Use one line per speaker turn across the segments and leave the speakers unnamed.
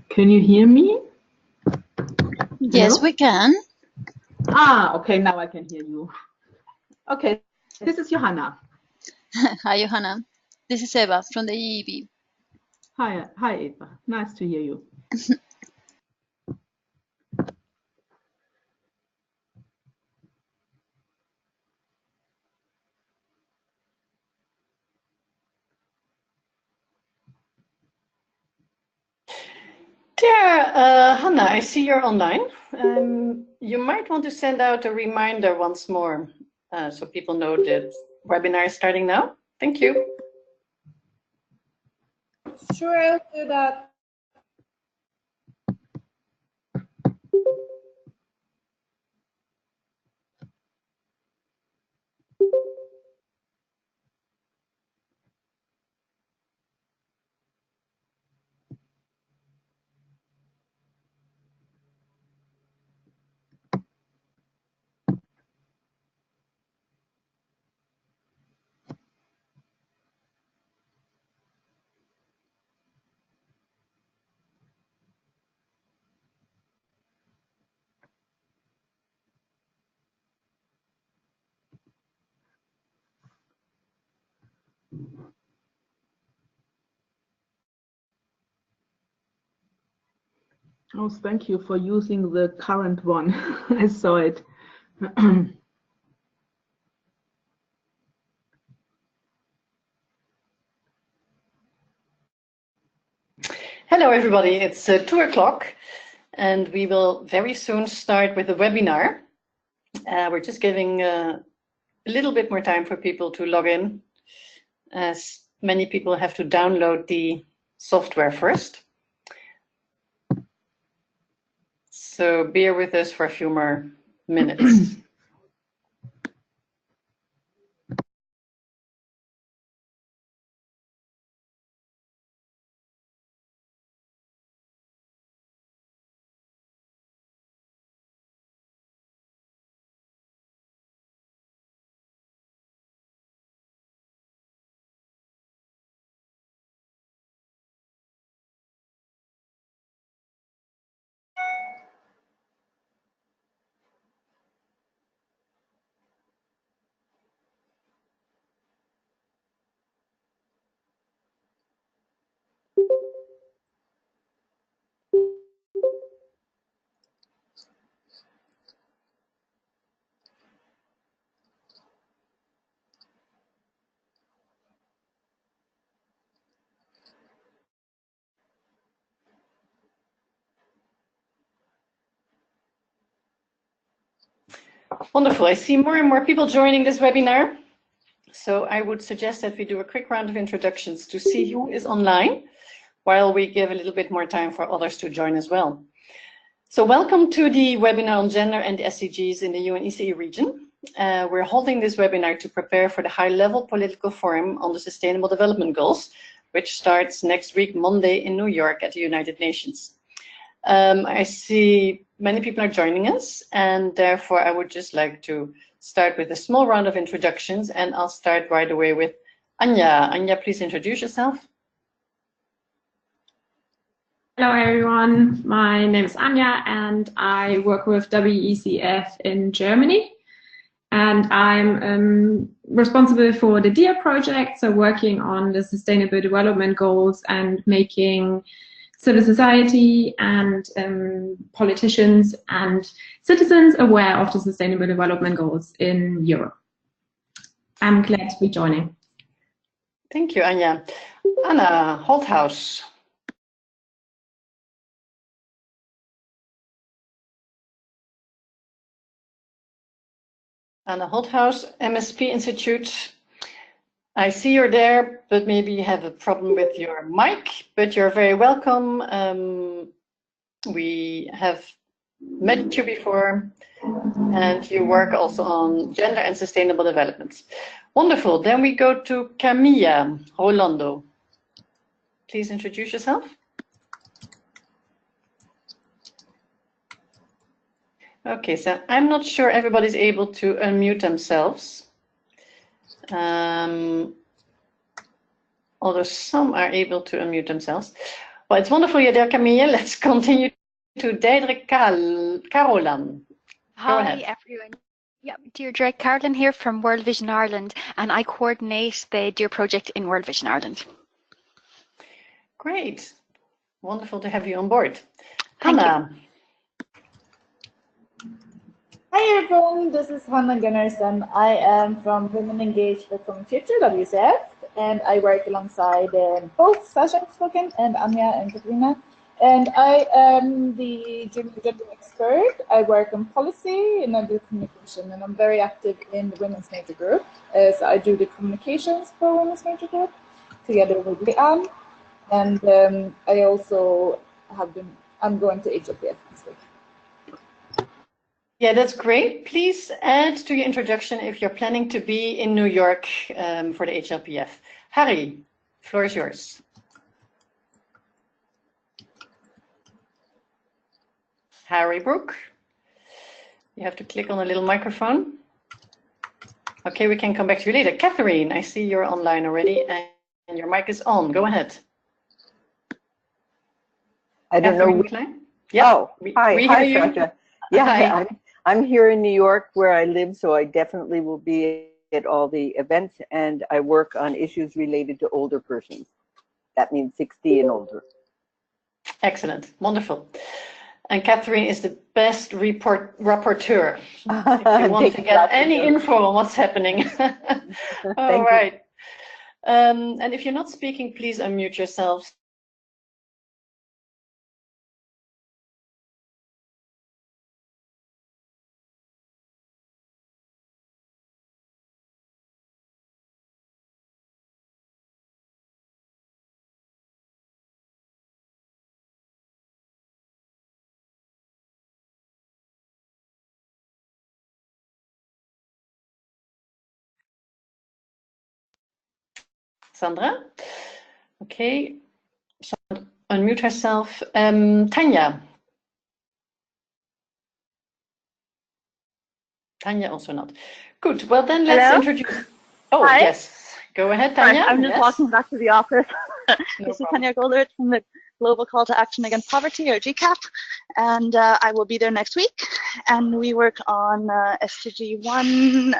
Can you hear me?
Yes,
Hello?
we can.
Okay, now I can hear you. Okay, this is Johanna.
Hi, Johanna. This is Eva from the EEB.
Hi, Eva. Nice to hear you.
There, Hannah, I see you're online. You might want to send out a reminder once more so people know that webinar is starting now. Thank you.
Sure, I'll do that.
Oh, thank you for using the current one. I saw it.
Hello, everybody. It's 2 o'clock, and we will very soon start with the webinar. We're just giving a little bit more time for people to log in, as many people have to download the software first. So bear with us for a few more minutes. Wonderful. I see more and more people joining this webinar. So I would suggest that we do a quick round of introductions to see who is online, while we give a little bit more time for others to join as well. So welcome to the webinar on gender and SDGs in the UNECE region. We're holding this webinar to prepare for the high-level political forum on the Sustainable Development Goals, which starts next week, Monday, in New York at the United Nations. I see many people are joining us, and therefore I would just like to start with a small round of introductions, and I'll start right away with Anja. Anja, please introduce yourself.
Hello, everyone. My name is Anja, and I work with WECF in Germany. And I'm responsible for the DEAR project, so working on the Sustainable Development Goals and making civil society and politicians and citizens aware of the Sustainable Development Goals in Europe. I'm glad to be joining.
Thank you, Anja. Anna Holthaus. Anna Holthaus, MSP Institute. I see you're there, but maybe you have a problem with your mic, but you're very welcome. We have met you before, and you work also on gender and sustainable development. Wonderful. Then we go to Camilla Rolando. Please introduce yourself. Okay, so I'm not sure everybody's able to unmute themselves. Although some are able to unmute themselves. Well, it's wonderful you're there, Camille. Let's continue to Deirdre Carolan. Go ahead.
Hi, everyone. Yeah, Deirdre Carolan here from World Vision Ireland, and I coordinate the DEAR project in World Vision Ireland.
Great. Wonderful to have you on board.
Thank
Hannah.
Hi everyone, this is Hannah Gunnarsson. I am from Women Engaged for Common Future, WCF, and I work alongside both Sasha spoken and Anja and Katrina. And I am the gender expert. I work on policy and I do communication, and I'm very active in the Women's Major Group. So I do the communications for Women's Major Group together with Leanne. And I also I'm going to HLPF this week.
Yeah, that's great. Please add to your introduction if you're planning to be in New York for the HLPF. Harry, floor is yours. Harry Brook, you have to click on the little microphone. Okay, we can come back to you later. Catherine, I see you're online already and your mic is on. Go ahead.
I don't know.
Yeah.
Oh, hi, hi, Sasha. Yeah,
hi.
I'm here in New York where I live, so I definitely will be at all the events, and I work on issues related to older persons. That means 60 and older.
Excellent, wonderful. And Catherine is the best rapporteur. If you want to get any info on what's happening. All right. And if you're not speaking, please unmute yourselves. Sandra, okay, so unmute herself. Tanya. Tanya also not. Good, well then let's introduce. Oh, hi. Yes, go ahead, Tanya.
Sorry, I'm just walking back to the office.
No
This
problem.
is Tanya Goldert from the Global Call to Action Against Poverty, or GCAP, and I will be there next week. And we work on SDG 1,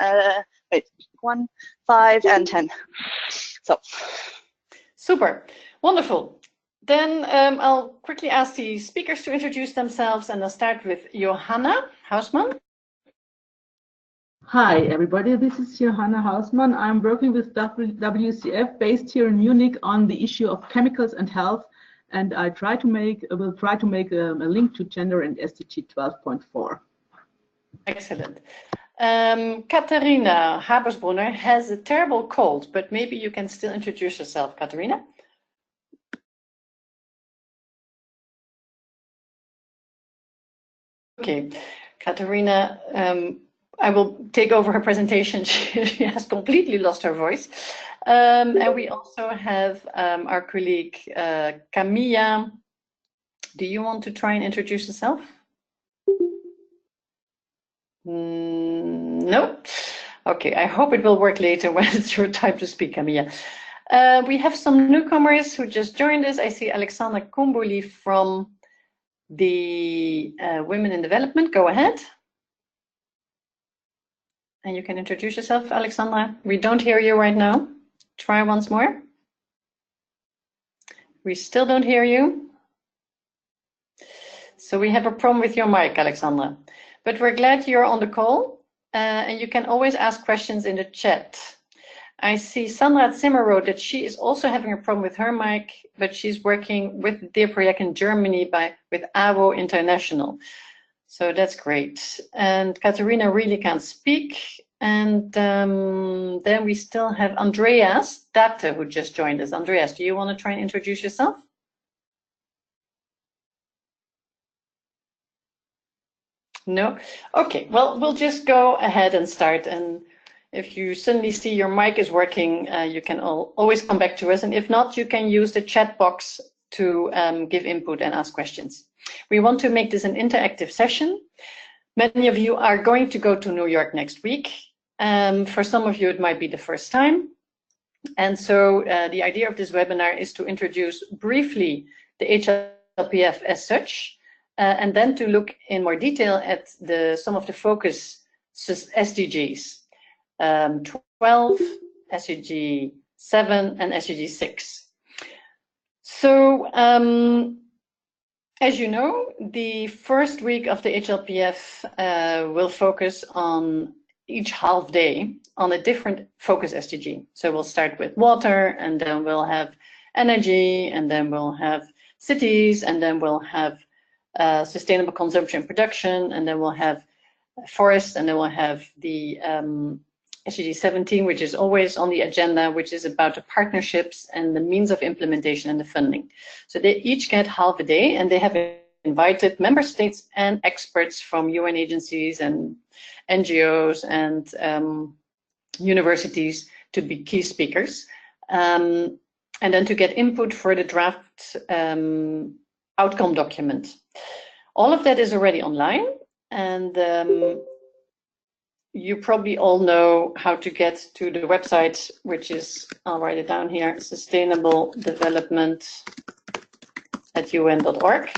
5, and 10. So.
Super, wonderful. Then I'll quickly ask the speakers to introduce themselves, and I'll start with Johanna Hausmann.
Hi, everybody. This is Johanna Hausmann. I'm working with WCF based here in Munich on the issue of chemicals and health, and I will try to make a link to gender and SDG 12.4.
Excellent. Katharina Habersbrunner has a terrible cold, but maybe you can still introduce yourself, Katharina. Okay, Katharina, I will take over her presentation. She has completely lost her voice. And we also have our colleague Camilla. Do you want to try and introduce yourself? No? Okay, I hope it will work later when it's your time to speak, Camilla. We have some newcomers who just joined us. I see Alexandra Kumbuli from the Women in Development. Go ahead. And you can introduce yourself, Alexandra. We don't hear you right now. Try once more. We still don't hear you. So we have a problem with your mic, Alexandra. But we're glad you're on the call, and you can always ask questions in the chat. I see Sandra Zimmer wrote that she is also having a problem with her mic, but she's working with DEAR project in Germany with AWO International. So that's great. And Katharina really can't speak. And then we still have Andreas Date, who just joined us. Andreas, do you want to try and introduce yourself? No? Okay, well, we'll just go ahead and start. And if you suddenly see your mic is working, you can always come back to us. And if not, you can use the chat box to give input and ask questions. We want to make this an interactive session. Many of you are going to go to New York next week. For some of you, it might be the first time. And so the idea of this webinar is to introduce briefly the HLPF as such, and then to look in more detail at some of the focus SDGs, 12, SDG 7, and SDG 6. So, as you know, the first week of the HLPF will focus on each half day on a different focus SDG. So we'll start with water, and then we'll have energy, and then we'll have cities, and then we'll have sustainable consumption and production, and then we'll have forests, and then we'll have the SDG 17, which is always on the agenda, which is about the partnerships and the means of implementation and the funding. So they each get half a day, and they have invited member states and experts from UN agencies and NGOs and universities to be key speakers, and then to get input for the draft outcome document. All of that is already online, and you probably all know how to get to the website, which is, I'll write it down here, sustainabledevelopment@un.org.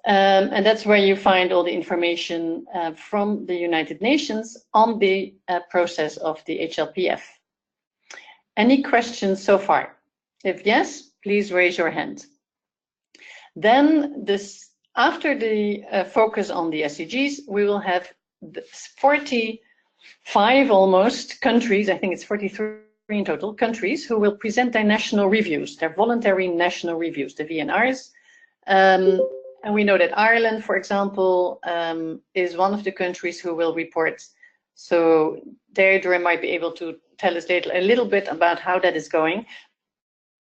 And that's where you find all the information from the United Nations on the process of the HLPF. Any questions so far? If yes, please raise your hand. Then after the focus on the SDGs, we will have 45 almost countries, I think it's 43 in total, countries who will present their national reviews, their voluntary national reviews, the VNRs. And we know that Ireland, for example, is one of the countries who will report. So Deirdre might be able to tell us later a little bit about how that is going.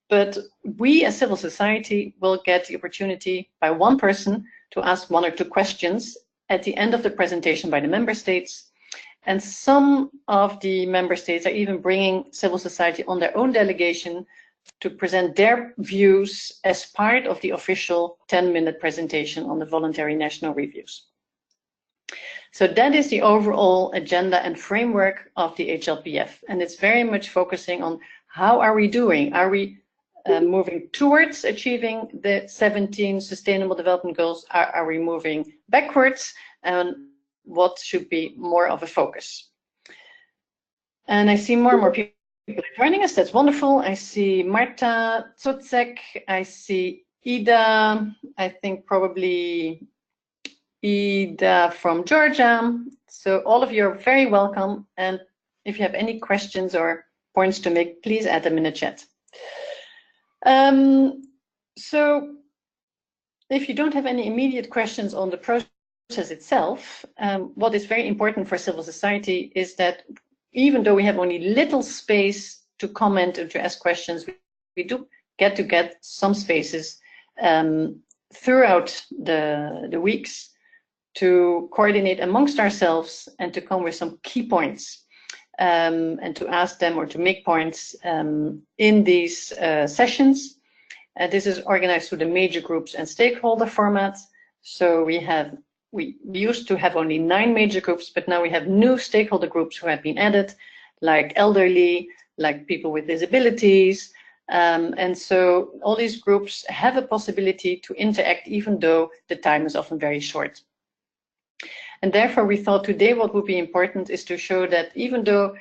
But we as civil society will get the opportunity by one person to ask 1 or 2 questions at the end of the presentation by the member states. And some of the member states are even bringing civil society on their own delegation to present their views as part of the official 10-minute presentation on the voluntary national reviews. So that is the overall agenda and framework of the HLPF. And it's very much focusing on how are we doing? Are we moving towards achieving the 17 Sustainable Development Goals? Are we moving backwards? And what should be more of a focus? And I see more and more people joining us. That's wonderful. I see Marta Tsotsek. I see Ida. I think probably Ida from Georgia. So all of you are very welcome. And if you have any questions or points to make, please add them in the chat. So if you don't have any immediate questions on the process itself, what is very important for civil society is that even though we have only little space to comment or to ask questions, we do get some spaces throughout the weeks to coordinate amongst ourselves and to come with some key points and to ask them or to make points in these sessions. This is organized through the major groups and stakeholder format. So we used to have only 9 major groups, but now we have new stakeholder groups who have been added, like elderly, like people with disabilities. And so all these groups have a possibility to interact, even though the time is often very short. And therefore, we thought today what would be important is to show that even though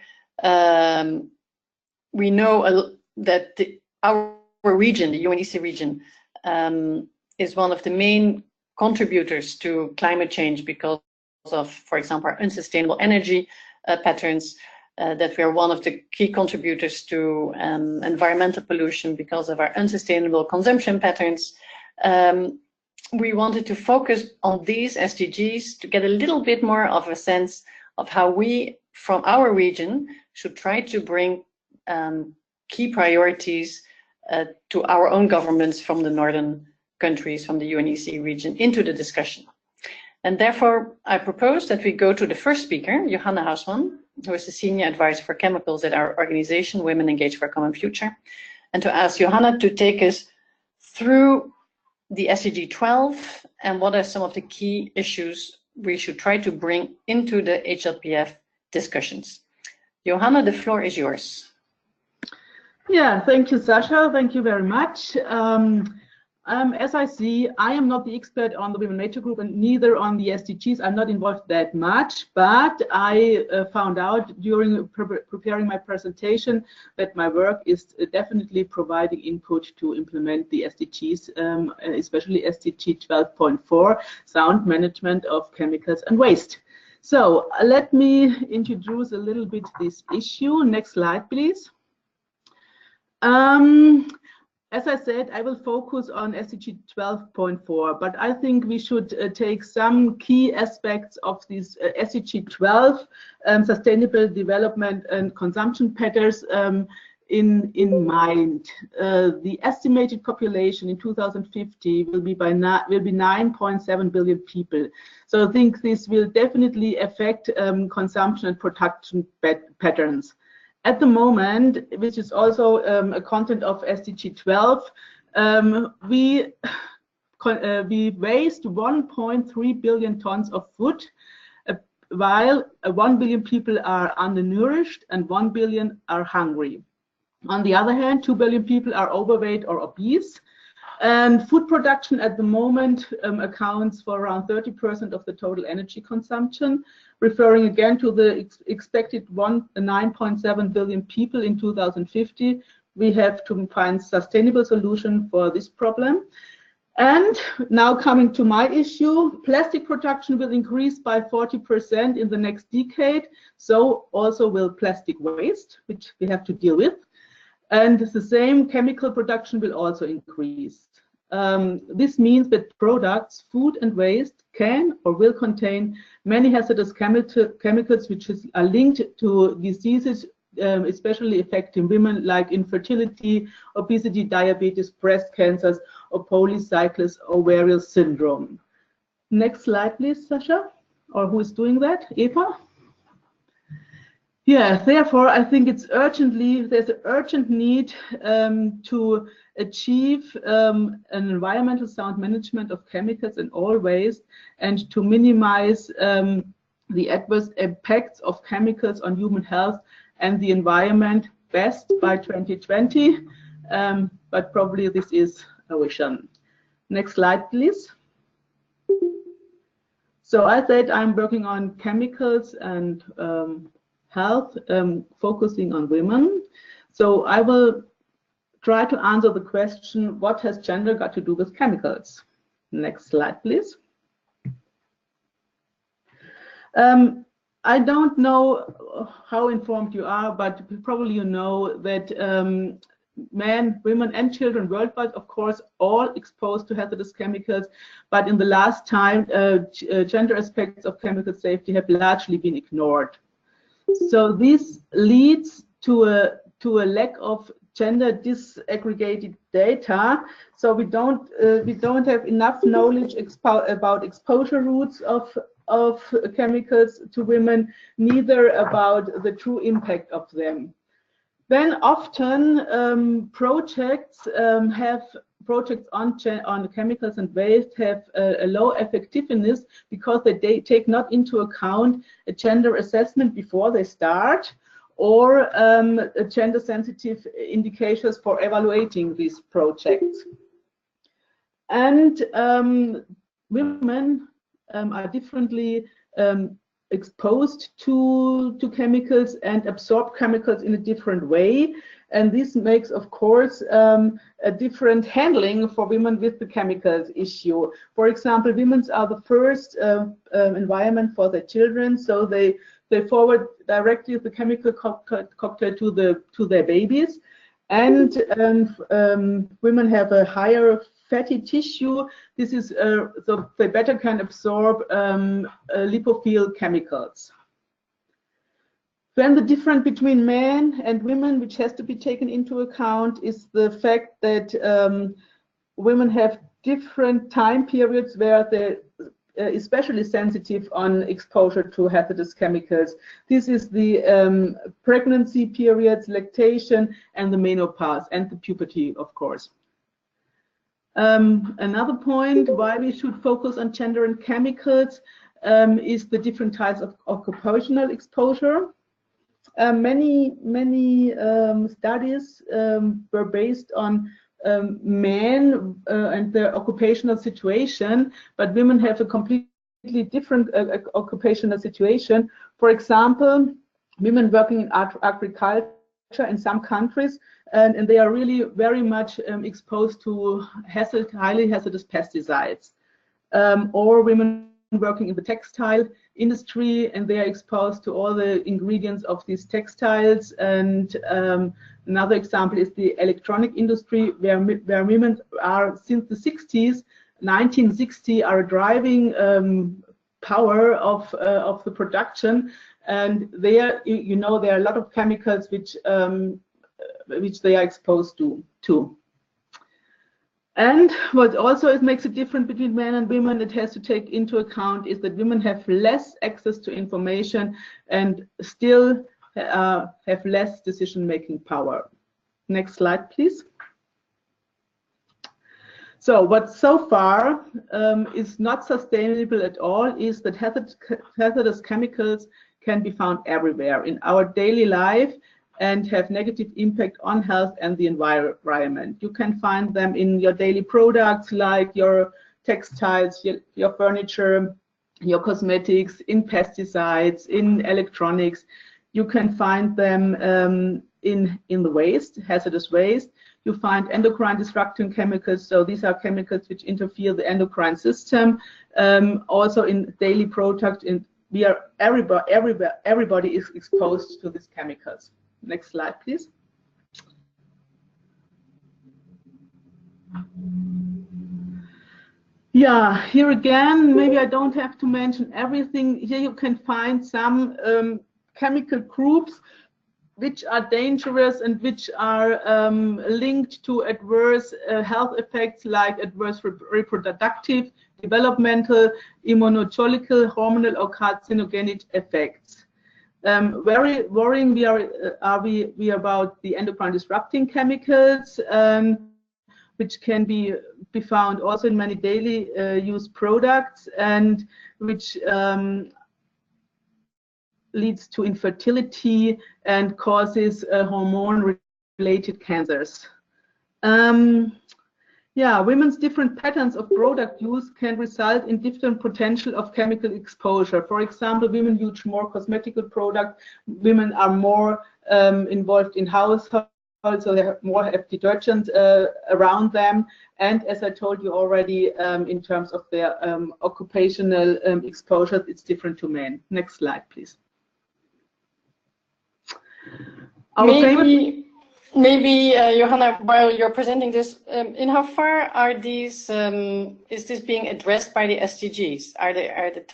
we know that our region, the UNEC region, is one of the main contributors to climate change because of, for example, our unsustainable energy patterns, that we are one of the key contributors to environmental pollution because of our unsustainable consumption patterns. We wanted to focus on these SDGs to get a little bit more of a sense of how we, from our region, should try to bring key priorities to our own governments from the northern countries, from the UNEC region, into the discussion. And therefore, I propose that we go to the first speaker, Johanna Hausmann, who is the Senior Advisor for Chemicals at our organization, Women Engaged for a Common Future, and to ask Johanna to take us through the SDG 12 and what are some of the key issues we should try to bring into the HLPF discussions. Johanna, the floor is yours.
Yeah, thank you, Sasha. Thank you very much. As I see, I am not the expert on the Women Nature Group and neither on the SDGs. I'm not involved that much, but I found out during preparing my presentation that my work is definitely providing input to implement the SDGs, especially SDG 12.4, sound management of chemicals and waste. So let me introduce a little bit this issue. Next slide, please. As I said, I will focus on SDG 12.4, but I think we should take some key aspects of this SDG 12, sustainable development and consumption patterns in mind. The estimated population in 2050 will be 9.7 billion people. So I think this will definitely affect consumption and production patterns. At the moment, which is also a content of SDG 12, we waste 1.3 billion tons of food, while 1 billion people are undernourished and 1 billion are hungry. On the other hand, 2 billion people are overweight or obese. And food production at the moment accounts for around 30% of the total energy consumption. Referring again to the expected 9.7 billion people in 2050, we have to find sustainable solution for this problem. And now coming to my issue, plastic production will increase by 40% in the next decade. So also will plastic waste, which we have to deal with. And the same chemical production will also increase. This means that products, food and waste can or will contain many hazardous chemicals which are linked to diseases, especially affecting women, like infertility, obesity, diabetes, breast cancers, or polycyclic ovarian syndrome. Next slide, please, Sasha. Or who is doing that? Eva? Yeah, therefore, I think there's an urgent need to achieve an environmental sound management of chemicals and all waste and to minimize the adverse impacts of chemicals on human health and the environment best by 2020, but probably this is a vision. Next slide, please. So I said I'm working on chemicals and health, focusing on women. So I will try to answer the question, what has gender got to do with chemicals? Next slide, please. I don't know how informed you are, but probably you know that men, women and children worldwide, of course, all exposed to hazardous chemicals, but in the last time, gender aspects of chemical safety have largely been ignored. So this leads to a lack of gender disaggregated data. So we don't have enough knowledge about exposure routes of chemicals to women, neither about the true impact of them. Then often projects on chemicals and waste have a low effectiveness because they take not into account a gender assessment before they start or gender sensitive indicators for evaluating these projects. And women are differently exposed to chemicals and absorb chemicals in a different way, and this makes, of course, a different handling for women with the chemicals issue. For example, women are the first environment for their children, so they forward directly the chemical cocktail to their babies, and women have a higher fatty tissue. This is so they better can absorb lipophil chemicals. Then the difference between men and women, which has to be taken into account, is the fact that women have different time periods where they're especially sensitive on exposure to hazardous chemicals. This is the pregnancy periods, lactation, and the menopause, and the puberty, of course. Another point why we should focus on gender and chemicals is the different types of occupational exposure. Many studies were based on men and their occupational situation, but women have a completely different occupational situation. For example, women working in agriculture in some countries, and they are really very much exposed to highly hazardous pesticides. Or women working in the textile industry, and they are exposed to all the ingredients of these textiles. And another example is the electronic industry, where women are, since the 60s, 1960, are driving power of the production. And there, you know, there are a lot of chemicals which they are exposed to. And what also makes it different between men and women, it has to take into account, is that women have less access to information and still have less decision-making power. Next slide, please. So what so far is not sustainable at all is that hazardous chemicals can be found everywhere in our daily life and have negative impact on health and the environment. You can find them in your daily products, like your textiles, your furniture, your cosmetics, in pesticides, in electronics. You can find them in the waste, hazardous waste. You find endocrine disrupting chemicals, so these are chemicals which interfere the endocrine system. Also in daily products, everybody is exposed to these chemicals. Next slide, please. Yeah, here again, maybe I don't have to mention everything. Here you can find some chemical groups which are dangerous and which are linked to adverse health effects, like adverse reproductive, developmental, immunological, hormonal, or carcinogenic effects. Very worrying we are about the endocrine disrupting chemicals, which can be found also in many daily use products, and which leads to infertility and causes hormone-related cancers. Yeah, women's different patterns of product use can result in different potential of chemical exposure. For example, women use more cosmetic products. Women are more involved in household, so they have detergents around them. And as I told you already, in terms of their occupational exposure, it's different to men. Next slide, please.
Maybe Johanna, while you're presenting this, in how far are these, is this being addressed by the SDGs? Are the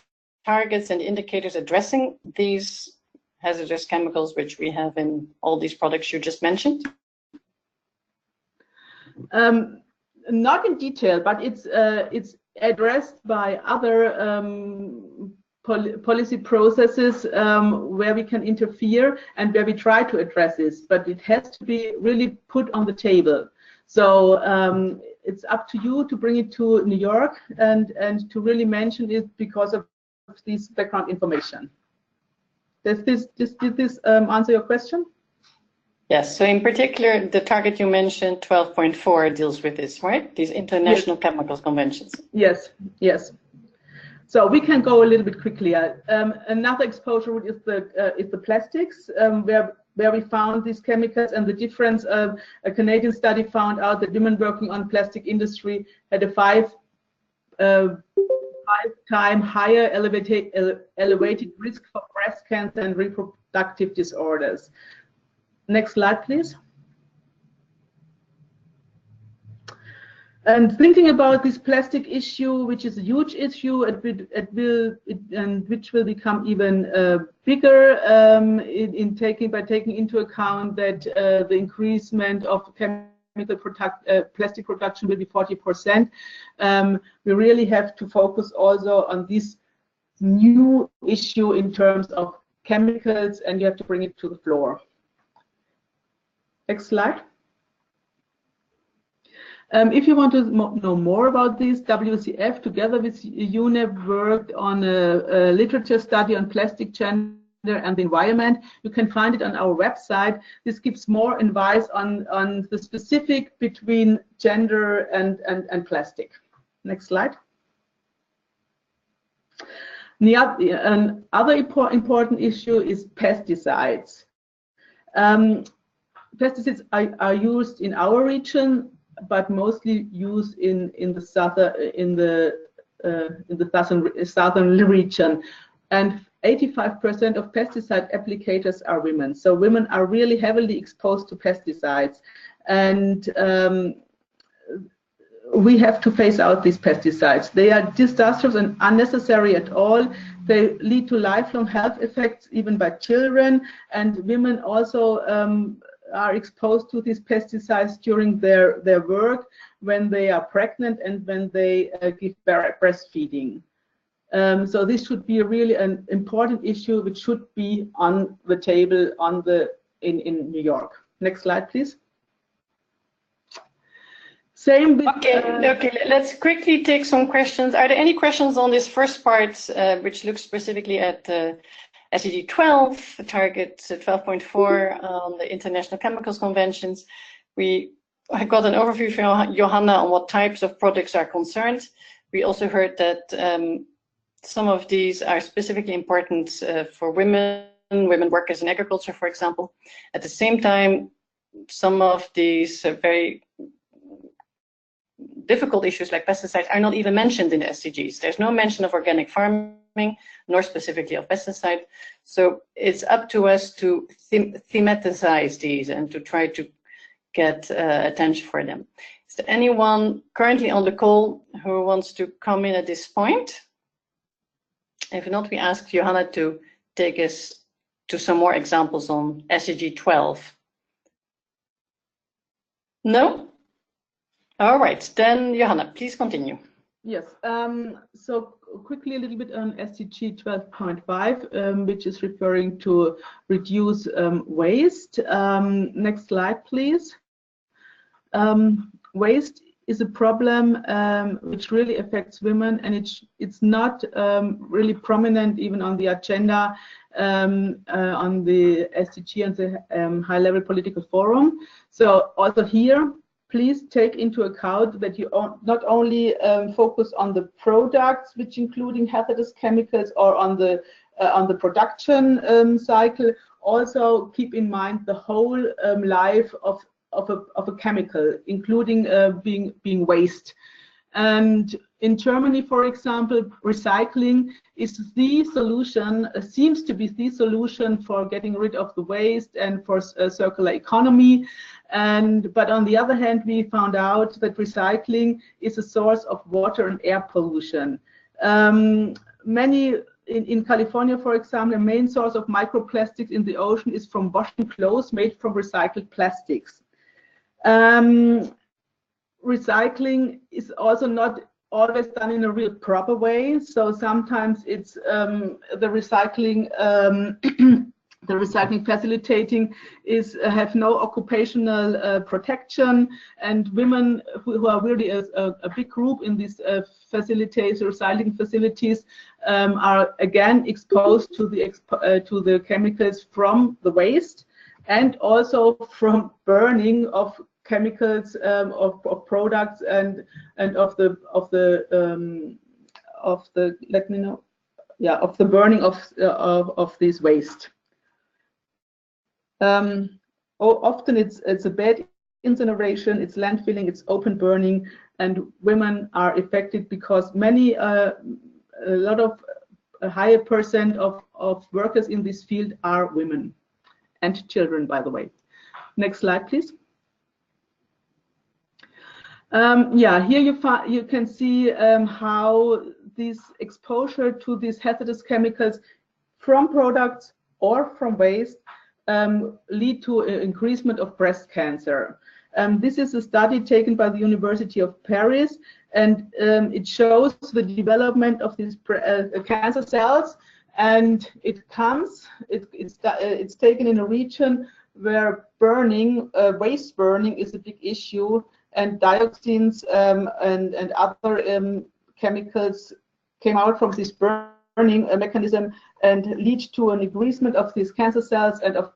targets and indicators addressing these hazardous chemicals which we have in all these products you just mentioned?
Not in detail, but it's addressed by other policy processes where we can interfere and where we try to address this, but it has to be really put on the table. So it's up to you to bring it to New York and to really mention it because of this background information. Did this answer your question?
Yes, so in particular, the target you mentioned, 12.4, deals with this, right? These international chemicals conventions.
Yes, yes. So we can go a little bit quickly. Another exposure route is the plastics, where we found these chemicals, and the difference. A Canadian study found out that women working on plastic industry had a five-time higher elevated risk for breast cancer and reproductive disorders. Next slide, please. And thinking about this plastic issue, which is a huge issue, which will become even bigger by taking into account that the increasement of plastic production will be 40%. We really have to focus also on this new issue in terms of chemicals, and you have to bring it to the floor. Next slide. If you want to know more about this, WECF together with UNEP worked on a literature study on plastic gender and the environment. You can find it on our website. This gives more advice on the specific between gender and plastic. Next slide. Another important issue is pesticides. Pesticides are used in our region, but mostly used in the southern region, and 85% of pesticide applicators are women. So women are really heavily exposed to pesticides, and we have to phase out these pesticides. They are disastrous and unnecessary at all. They lead to lifelong health effects, even by children, and women also are exposed to these pesticides during their work, when they are pregnant and when they give breastfeeding. So this should be really an important issue which should be on the table in New York. Next slide, please. Same with,
okay, let's quickly take some questions. Are there any questions on this first part, which looks specifically at SDG 12, target 12.4 on the International Chemicals Conventions? I got an overview from Johanna on what types of products are concerned. We also heard that some of these are specifically important for women workers in agriculture, for example. At the same time, some of these very difficult issues like pesticides are not even mentioned in the SDGs. There's no mention of organic farming, nor specifically of pesticide. So it's up to us to thematize these and to try to get attention for them. Is there anyone currently on the call who wants to come in at this point? If not, we ask Johanna to take us to some more examples on SDG 12. No? All right, then Johanna, please continue.
Yes, so quickly a little bit on SDG 12.5, which is referring to reduce waste. Next slide, please. Waste is a problem which really affects women, and it's not really prominent even on the agenda on the SDG and the high-level political forum. So also here, please take into account that you not only focus on the products, which including hazardous chemicals, or on the production cycle. Also keep in mind the whole life of a chemical, including being waste. And in Germany, for example, recycling is the solution, seems to be the solution for getting rid of the waste and for a circular economy. But on the other hand, we found out that recycling is a source of water and air pollution. In California, for example, the main source of microplastics in the ocean is from washing clothes made from recycled plastics. Recycling is also not always done in a real proper way. So sometimes it's the recycling facilitating have no occupational protection, and women who are really a big group in these recycling facilities are again exposed to the chemicals from the waste, and also from burning of chemicals of products and of the burning of this waste. Often it's a bad incineration, it's landfilling, it's open burning, and women are affected because a higher percent of workers in this field are women and children, by the way. Next slide, please. Here you can see how this exposure to these hazardous chemicals from products or from waste lead to an increasement of breast cancer. This is a study taken by the University of Paris, and it shows the development of these cancer cells, and it's taken in a region where waste burning is a big issue, and dioxins and other chemicals came out from this burning mechanism and lead to an increasement of these cancer cells and of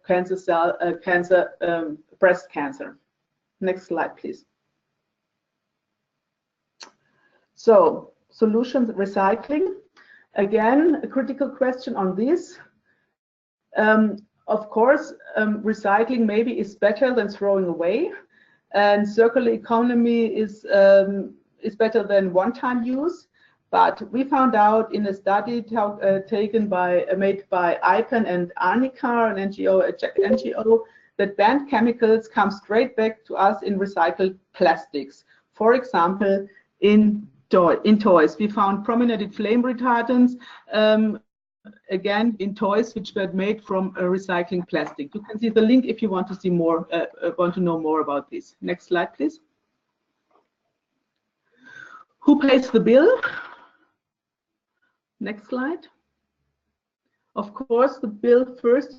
breast cancer. Next slide, please. So, solutions, recycling. Again, a critical question on this. Of course, recycling maybe is better than throwing away, and circular economy is better than one-time use. But we found out in a study made by IPAN and Arnica, an NGO, that banned chemicals come straight back to us in recycled plastics. For example, in toys, we found brominated flame retardants, again in toys which were made from recycling plastic. You can see the link if you want to see more, want to know more about this. Next slide, please. Who pays the bill? Next slide. Of course, the bill first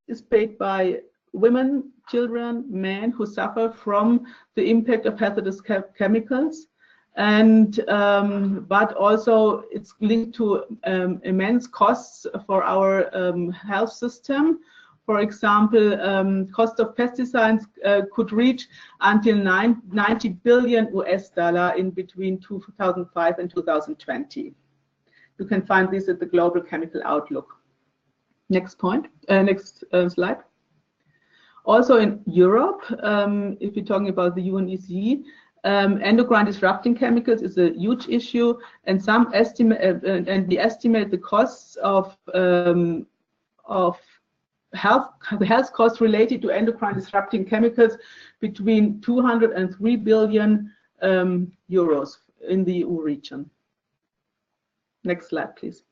is paid by women, children, men who suffer from the impact of hazardous chemicals, and but also it's linked to immense costs for our health system. For example, cost of pesticides could reach until $90 billion in between 2005 and 2020. You can find this at the Global Chemical Outlook. Next point, next slide. Also in Europe, if you're talking about the UNECE, endocrine disrupting chemicals is a huge issue, and some estimate we estimate the costs of health costs related to endocrine disrupting chemicals between 200 and 3 billion euros in the EU region. Next slide, please.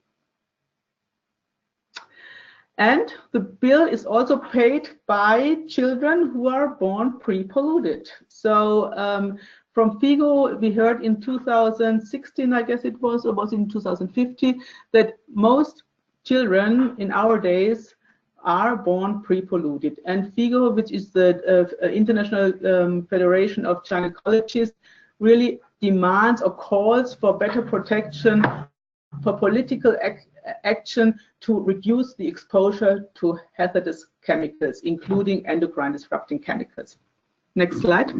And the bill is also paid by children who are born pre-polluted. So from FIGO, we heard in 2016, I guess it was, or was in 2050, that most children in our days are born pre-polluted. And FIGO, which is the International Federation of Gynecologists, really demands or calls for better protection, for political action to reduce the exposure to hazardous chemicals, including endocrine disrupting chemicals. Next slide.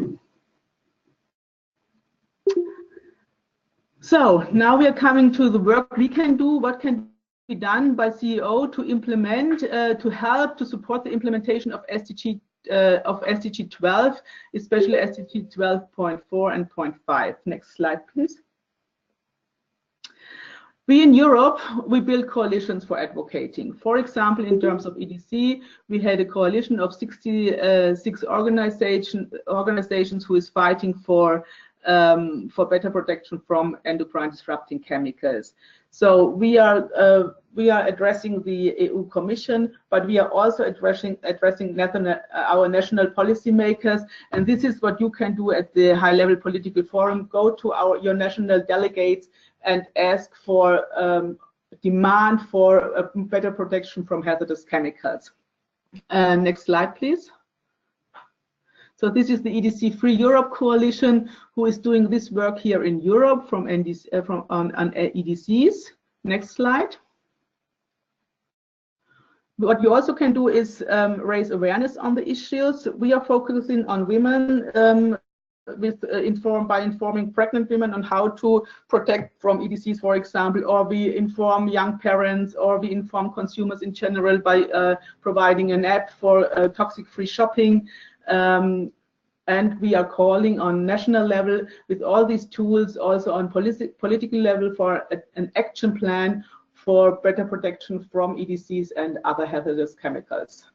So now we are coming to the work we can do. What can be done by CEO to implement, to help to support the implementation of SDG 12, especially SDG 12.4 and 0.5. Next slide, please. We in Europe, we build coalitions for advocating. For example, in terms of EDC, we had a coalition of 66 organizations who is fighting for better protection from endocrine disrupting chemicals. So we are addressing the EU Commission, but we are also addressing our national policymakers. And this is what you can do at the high-level political forum. Go to your national delegates and ask for demand for better protection from hazardous chemicals. Next slide, please. So this is the EDC Free Europe coalition, who is doing this work here in Europe on EDCs. Next slide. What you also can do is raise awareness on the issues. We are focusing on women by informing pregnant women on how to protect from EDCs, for example, or we inform young parents, or we inform consumers in general by providing an app for toxic-free shopping. And we are calling on national level with all these tools, also on political level, for an action plan for better protection from EDCs and other hazardous chemicals.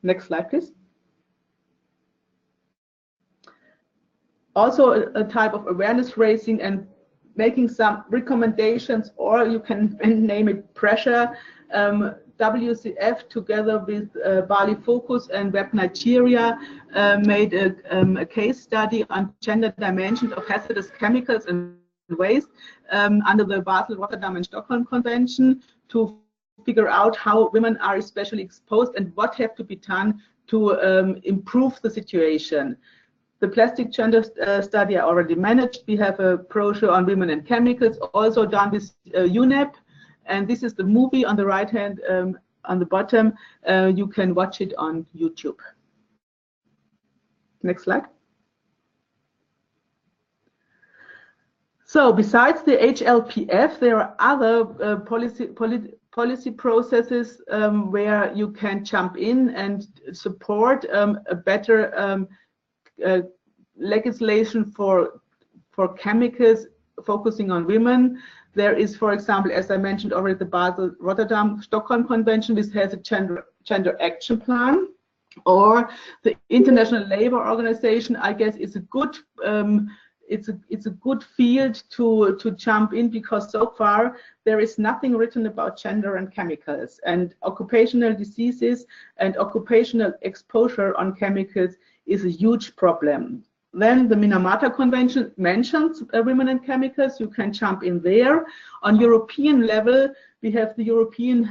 Next slide, please. Also a type of awareness raising and making some recommendations, or you can name it pressure. WCF together with Bali Focus and Web Nigeria made a case study on gender dimensions of hazardous chemicals and waste under the Basel, Rotterdam and Stockholm Convention, to figure out how women are especially exposed and what have to be done to improve the situation. The plastic gender study I already managed. We have a brochure on women and chemicals, also done with UNEP. And this is the movie on the right hand, on the bottom. You can watch it on YouTube. Next slide. So besides the HLPF, there are other policy processes where you can jump in and support a better legislation for chemicals focusing on women. There is, for example, as I mentioned already, the Basel Rotterdam Stockholm Convention, which has a gender action plan, or the International Labour Organization. I guess is a good it's a good field to jump in, because so far there is nothing written about gender and chemicals, and occupational diseases and occupational exposure on chemicals is a huge problem. Then the Minamata Convention mentions women and chemicals. You can jump in there. On European level, we have the European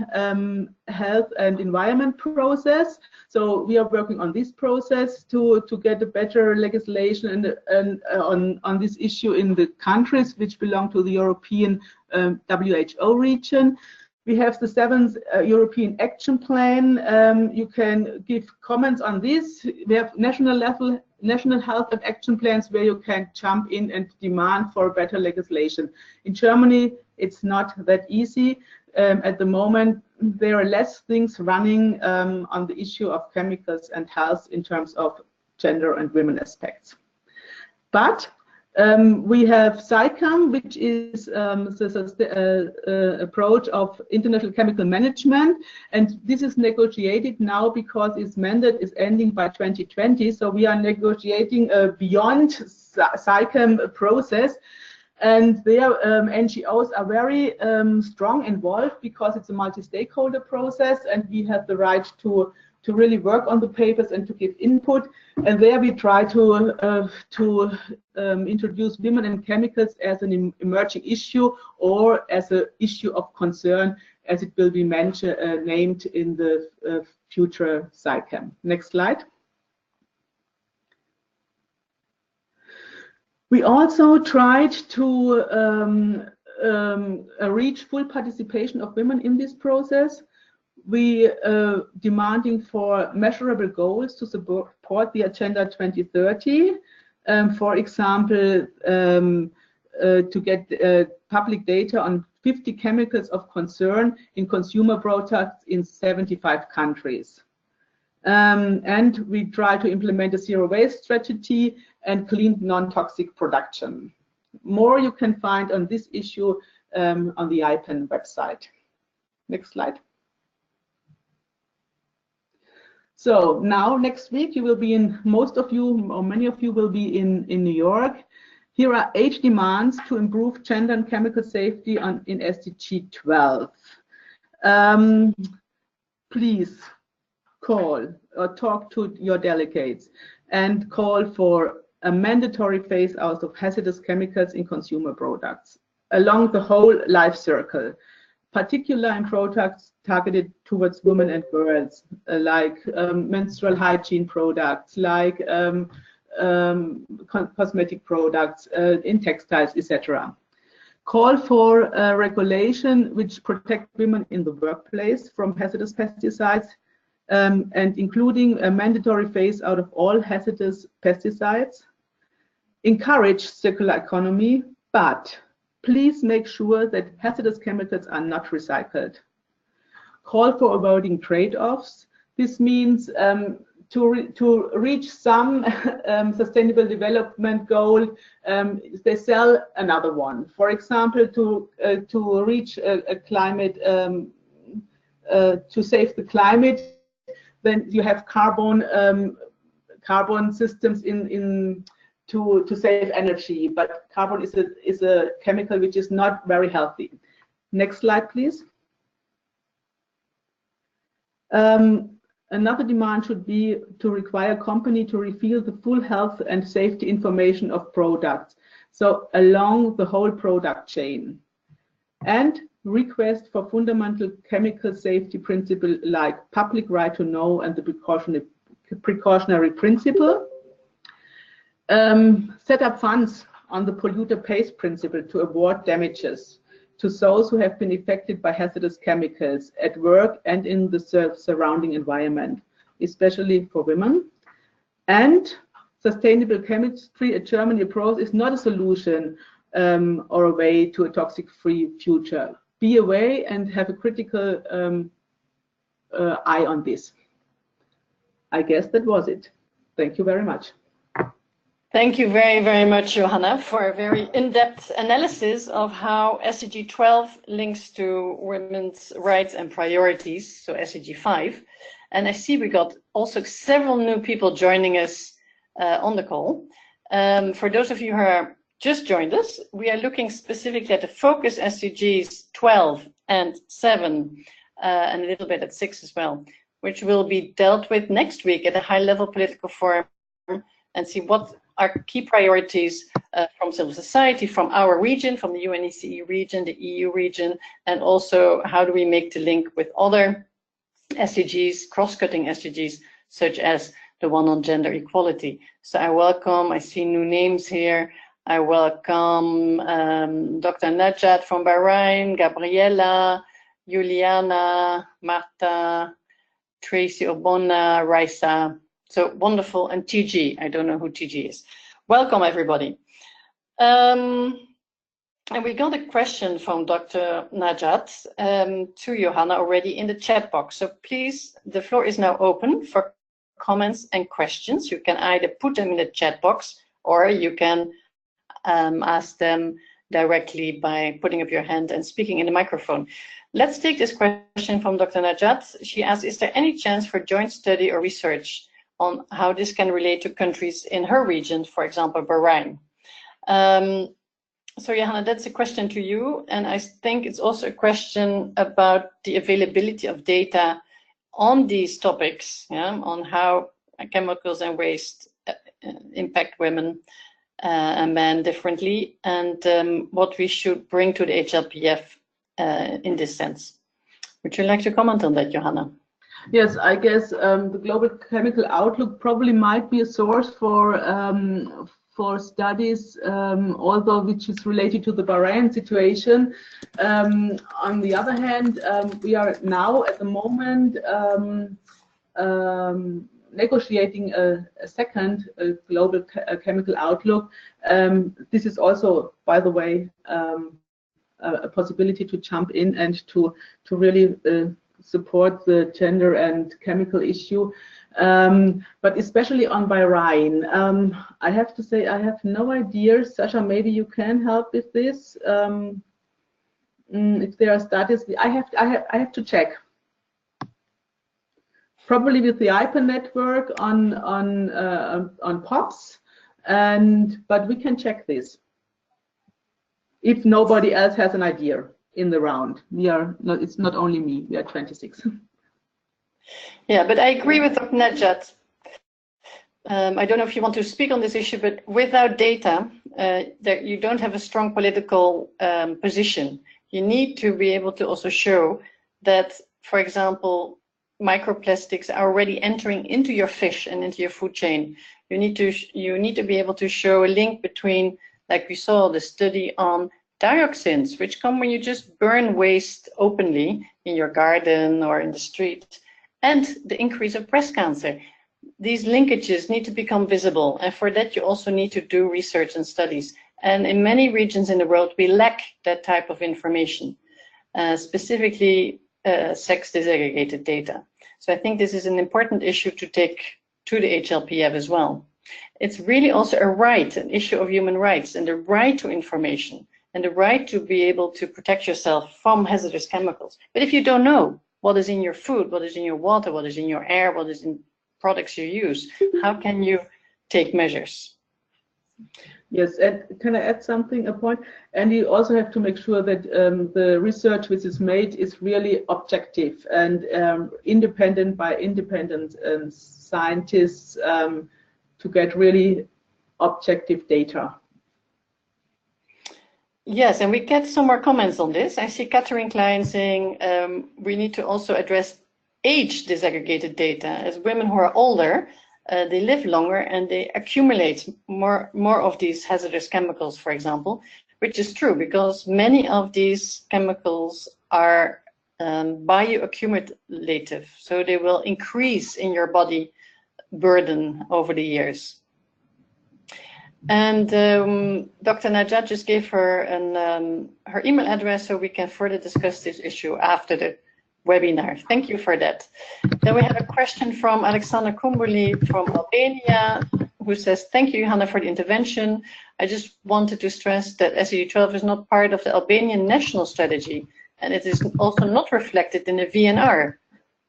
Health and Environment process. So we are working on this process to get a better legislation and on this issue in the countries which belong to the European WHO region. We have the 7th European Action Plan. You can give comments on this. We have national health and action plans where you can jump in and demand for better legislation. In Germany, it's not that easy. At the moment, there are less things running on the issue of chemicals and health in terms of gender and women aspects. But we have SICAM, which is the approach of international chemical management, and this is negotiated now because its mandate is ending by 2020. So we are negotiating beyond SICAM process, and their NGOs are very strong involved because it's a multi-stakeholder process, and we have the right to really work on the papers and to give input. And there we try to introduce women and chemicals as an emerging issue, or as an issue of concern, as it will be named in the future SICAM. Next slide. We also tried to reach full participation of women in this process. We are demanding for measurable goals to support the Agenda 2030. For example, to get public data on 50 chemicals of concern in consumer products in 75 countries. And we try to implement a zero waste strategy and clean non-toxic production. More you can find on this issue on the IPEN website. Next slide. So now next week you will be in, most of you or many of you will be in New York. Here are 8 demands to improve gender and chemical safety in SDG 12. Please call or talk to your delegates and call for a mandatory phase out of hazardous chemicals in consumer products along the whole life circle, particularly in products targeted towards women and girls, like menstrual hygiene products, like cosmetic products, in textiles, etc. Call for regulation which protect women in the workplace from hazardous pesticides, and including a mandatory phase out of all hazardous pesticides. Encourage circular economy, but please make sure that hazardous chemicals are not recycled. Call for avoiding trade-offs. This means to reach some sustainable development goal, they sell another one. For example, to reach a climate, to save the climate, then you have carbon systems to save energy, but carbon is a chemical which is not very healthy. Next slide, please. Another demand should be to require a company to reveal the full health and safety information of products, so along the whole product chain. And request for fundamental chemical safety principle like public right to know and the precautionary principle. Set up funds on the polluter pays principle to avoid damages. to those who have been affected by hazardous chemicals at work and in the surrounding environment, especially for women. And sustainable chemistry, a German approach, is not a solution or a way to a toxic-free future. Be aware and have a critical eye on this. I guess that was it. Thank you very much.
Thank you very, very much, Johanna, for a very in-depth analysis of how SDG 12 links to women's rights and priorities, so SDG 5. And I see we got also several new people joining us on the call. For those of you who are just joined us, we are looking specifically at the focus SDGs 12 and 7, and a little bit at 6 as well, which will be dealt with next week at a high-level political forum, and see what are key priorities from civil society, from our region, from the UNECE region, the EU region, and also how do we make the link with other SDGs, cross-cutting SDGs, such as the one on gender equality. So I see new names here. I welcome Dr. Najat from Bahrain, Gabriela, Juliana, Marta, Tracy Obona, Raisa. So wonderful, and TG, I don't know who TG is. Welcome, everybody. And we got a question from Dr. Najat to Johanna already in the chat box. So please, the floor is now open for comments and questions. You can either put them in the chat box, or you can ask them directly by putting up your hand and speaking in the microphone. Let's take this question from Dr. Najat. She asks, is there any chance for joint study or research on how this can relate to countries in her region, for example, Bahrain? So Johanna, that's a question to you, and I think it's also a question about the availability of data on these topics, on how chemicals and waste impact women and men differently, and what we should bring to the HLPF in this sense. Would you like to comment on that, Johanna?
Yes, I guess the Global Chemical Outlook probably might be a source for studies, although which is related to the Bahrain situation. On the other hand, we are now at the moment negotiating a second Global Chemical Outlook. This is also, by the way, a possibility to jump in and to really support the gender and chemical issue, but especially on Bahrain. I have to say I have no idea. Sasha, maybe you can help with this. If there are studies, I have to check. Probably with the IPA network on POPs, but we can check this. If nobody else has an idea in the round, it's not only me. We are 26.
Yeah, but I agree with Dr. Najat. I don't know if you want to speak on this issue, but without data, that you don't have a strong political position. You need to be able to also show that, for example, microplastics are already entering into your fish and into your food chain. You need to be able to show a link between, like we saw the study on dioxins, which come when you just burn waste openly in your garden or in the street, and the increase of breast cancer. These linkages need to become visible, and for that you also need to do research and studies. And in many regions in the world we lack that type of information, specifically sex disaggregated data. So I think this is an important issue to take to the HLPF as well. It's really also a right, an issue of human rights, and the right to information, and the right to be able to protect yourself from hazardous chemicals. But if you don't know what is in your food, what is in your water, what is in your air, what is in products you use, how can you take measures?
Yes, and can I add something, a point? And you also have to make sure that the research which is made is really objective and independent by independent scientists to get really objective data.
Yes, and we get some more comments on this. I see Catherine Klein saying we need to also address age disaggregated data. As women who are older, they live longer and they accumulate more of these hazardous chemicals, for example. which is true because many of these chemicals are bioaccumulative, so they will increase in your body burden over the years. And Dr. Najat just gave her her email address so we can further discuss this issue after the webinar. Thank you for that. Then we have a question from Alexander Kumbuli from Albania, who says, thank you, Johanna, for the intervention. I just wanted to stress that SDG 12 is not part of the Albanian national strategy, and it is also not reflected in the VNR.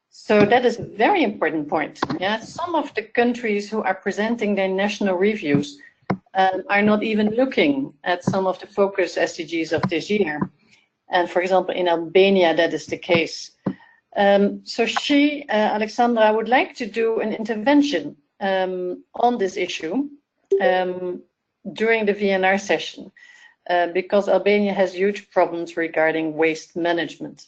So that is a very important point. Yeah, some of the countries who are presenting their national reviews are not even looking at some of the focus SDGs of this year. And for example, in Albania, that is the case. So Alexandra, would like to do an intervention on this issue during the VNR session, because Albania has huge problems regarding waste management.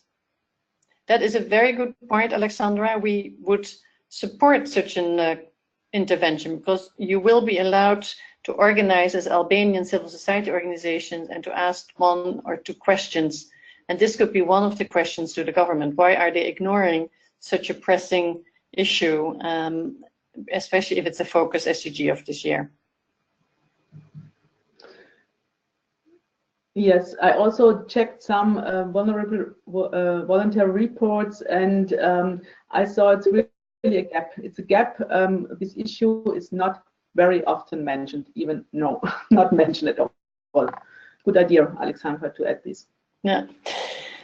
That is a very good point, Alexandra. We would support such an intervention because you will be allowed to organize as Albanian civil society organizations and to ask 1 or 2 questions. And this could be one of the questions to the government. Why are they ignoring such a pressing issue, especially if it's a focus SDG of this year?
Yes, I also checked some voluntary reports, and I saw it's really a gap. It's a gap. This issue is not very often mentioned, even not mentioned at all. Good idea, Alexandra, to add this.
Yeah,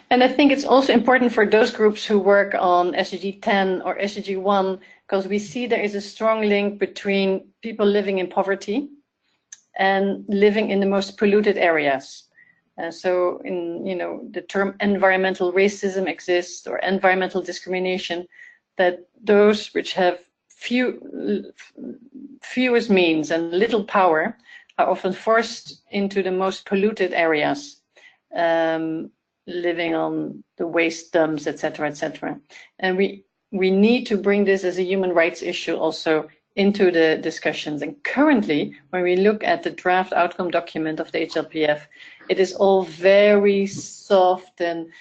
and I think it's also important for those groups who work on SDG 10 or SDG 1, because we see there is a strong link between people living in poverty and living in the most polluted areas. So the term environmental racism exists, or environmental discrimination, that those which have fewest means and little power are often forced into the most polluted areas, living on the waste dumps, etc., etc. And we need to bring this as a human rights issue also into the discussions. And currently, when we look at the draft outcome document of the HLPF, it is all very soft and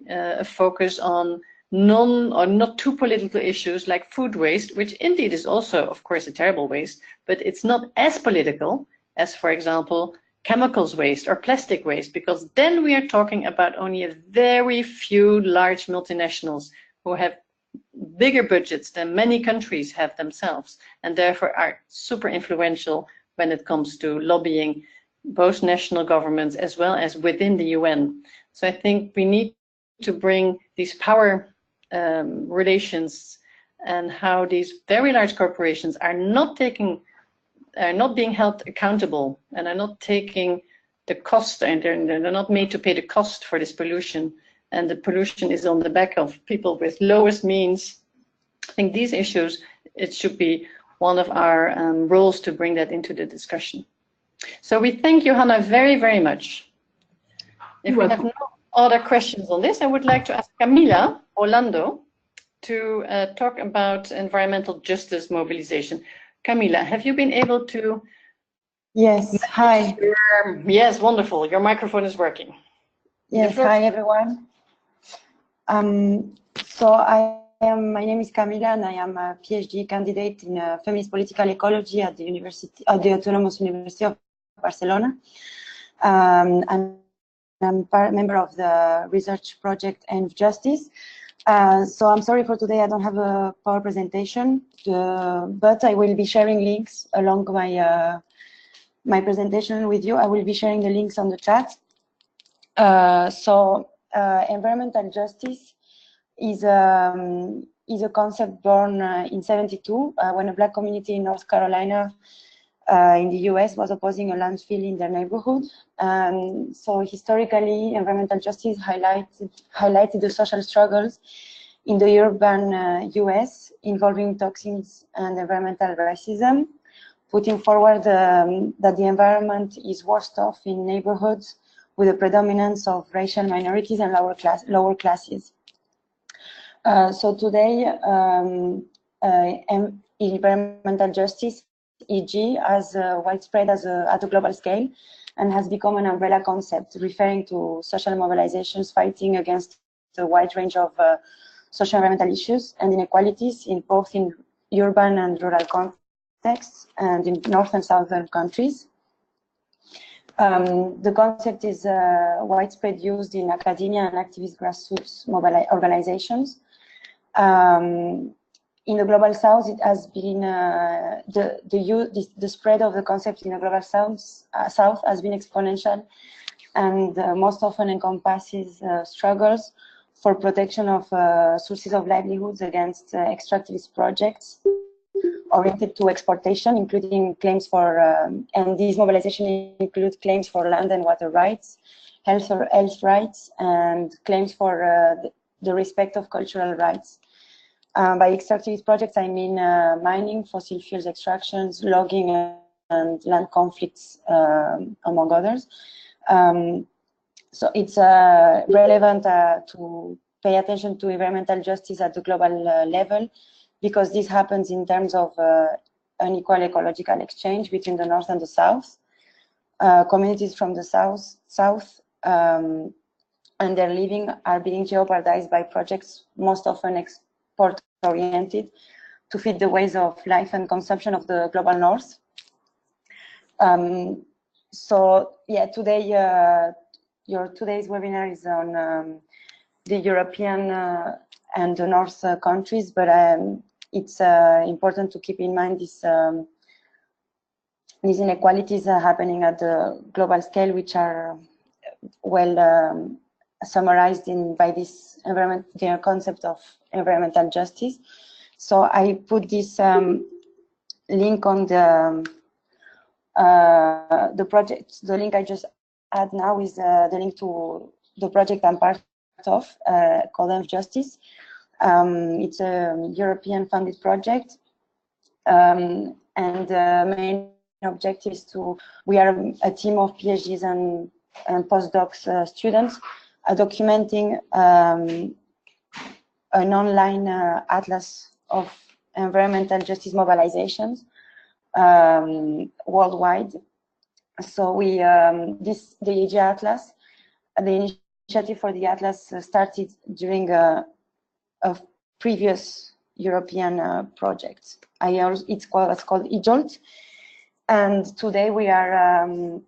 a focus on not too political issues like food waste, which indeed is also, of course, a terrible waste, but it's not as political as, for example, chemicals waste or plastic waste, because then we are talking about only a very few large multinationals who have bigger budgets than many countries have themselves, and therefore are super influential when it comes to lobbying both national governments as well as within the UN. So I think we need to bring these power relations and how these very large corporations are not being held accountable and are not taking the cost, and they're not made to pay the cost for this pollution, and the pollution is on the back of people with lowest means. I think these issues, it should be one of our roles to bring that into the discussion. So we thank Johanna very, very much. If we have no other questions on this, I would like to ask Camila Orlando to talk about environmental justice mobilization. Camila, have you been able to?
Yes, hi.
Yes, wonderful. Your microphone is working.
Yes, hi everyone. My name is Camila, and I am a PhD candidate in feminist political ecology at the Autonomous University of Barcelona. And I'm member of the research project End Justice. So I'm sorry for today, I don't have a power presentation, but I will be sharing links along my presentation with you. I will be sharing the links on the chat. Environmental justice is a concept born in '72 when a Black community in North Carolina in the US was opposing a landfill in their neighborhood. So historically, environmental justice highlighted the social struggles in the urban US involving toxins and environmental racism, putting forward that the environment is worst off in neighborhoods with a predominance of racial minorities and lower classes. So today, environmental justice EG as widespread at a global scale and has become an umbrella concept referring to social mobilizations fighting against a wide range of social environmental issues and inequalities in both in urban and rural contexts and in north and southern countries. The concept is widespread used in academia and activist grassroots organizations. In the global south, it has been the spread of the concept in the global south has been exponential, and most often encompasses struggles for protection of sources of livelihoods against extractivist projects oriented to exportation, including claims for, and these mobilizations include claims for land and water rights, health rights, and claims for the respect of cultural rights. By extractivist projects, I mean mining, fossil fuels extractions, logging, and land conflicts, among others. So it's relevant to pay attention to environmental justice at the global level, because this happens in terms of unequal ecological exchange between the north and the south. Communities from the south and their living are being jeopardized by projects most often export-oriented to fit the ways of life and consumption of the global north. So yeah, today today's webinar is on the European and the North countries, but it's important to keep in mind these inequalities are happening at the global scale, which are well summarized by this the concept of environmental justice. So I put this link on the project. The link I just add now is the link to the project I'm part of, called Env Justice. It's a European funded project, and the main objective is we are a team of PhDs and postdocs students documenting an online atlas of environmental justice mobilizations worldwide. So the EG Atlas, the initiative for the Atlas started during a previous European project. It's called HLPF, and today we are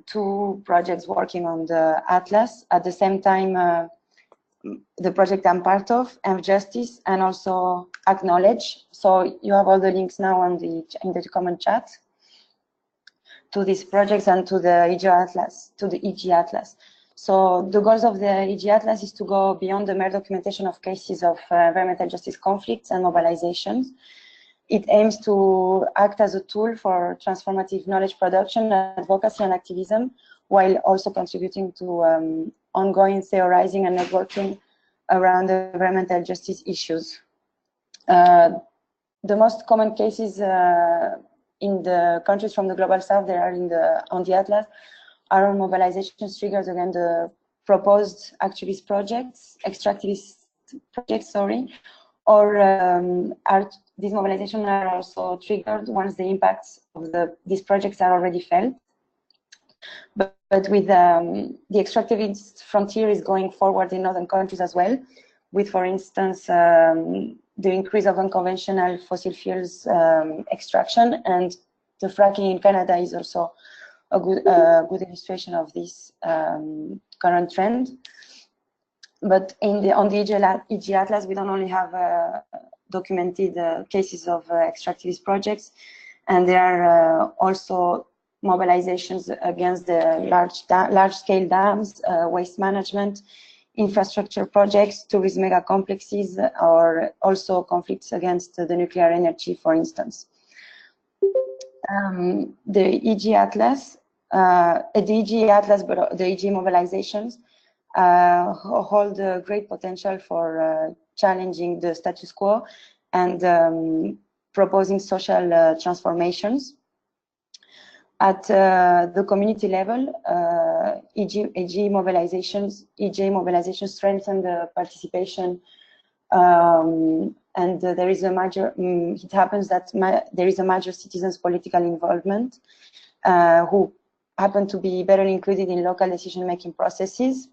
two projects working on the Atlas at the same time. The project I'm part of, Env Justice, and also Acknowledge. So you have all the links now in the common chat to these projects and to the EG Atlas, So the goals of the EG Atlas is to go beyond the mere documentation of cases of environmental justice conflicts and mobilizations. It aims to act as a tool for transformative knowledge production, advocacy, and activism, while also contributing to ongoing theorizing and networking around environmental justice issues. The most common cases in the countries from the global south that are on the Atlas are on mobilizations triggered against the proposed activist projects, extractivist projects, or these mobilizations are also triggered once the impacts of these projects are already felt. But with the extractivist frontier is going forward in northern countries as well, with, for instance, the increase of unconventional fossil fuels extraction, and the fracking in Canada is also a good illustration of this current trend. But on the EG Atlas, we don't only have documented cases of extractivist projects, and there are also mobilizations against the large-scale dams, waste management, infrastructure projects, tourist mega complexes, or also conflicts against the nuclear energy, for instance. The EG Atlas, but the EG mobilizations hold great potential for challenging the status quo and proposing social transformations. At the community level, EG mobilizations strengthen the participation and and there is a major. It happens that there is a major citizens' political involvement who happen to be better included in local decision-making processes.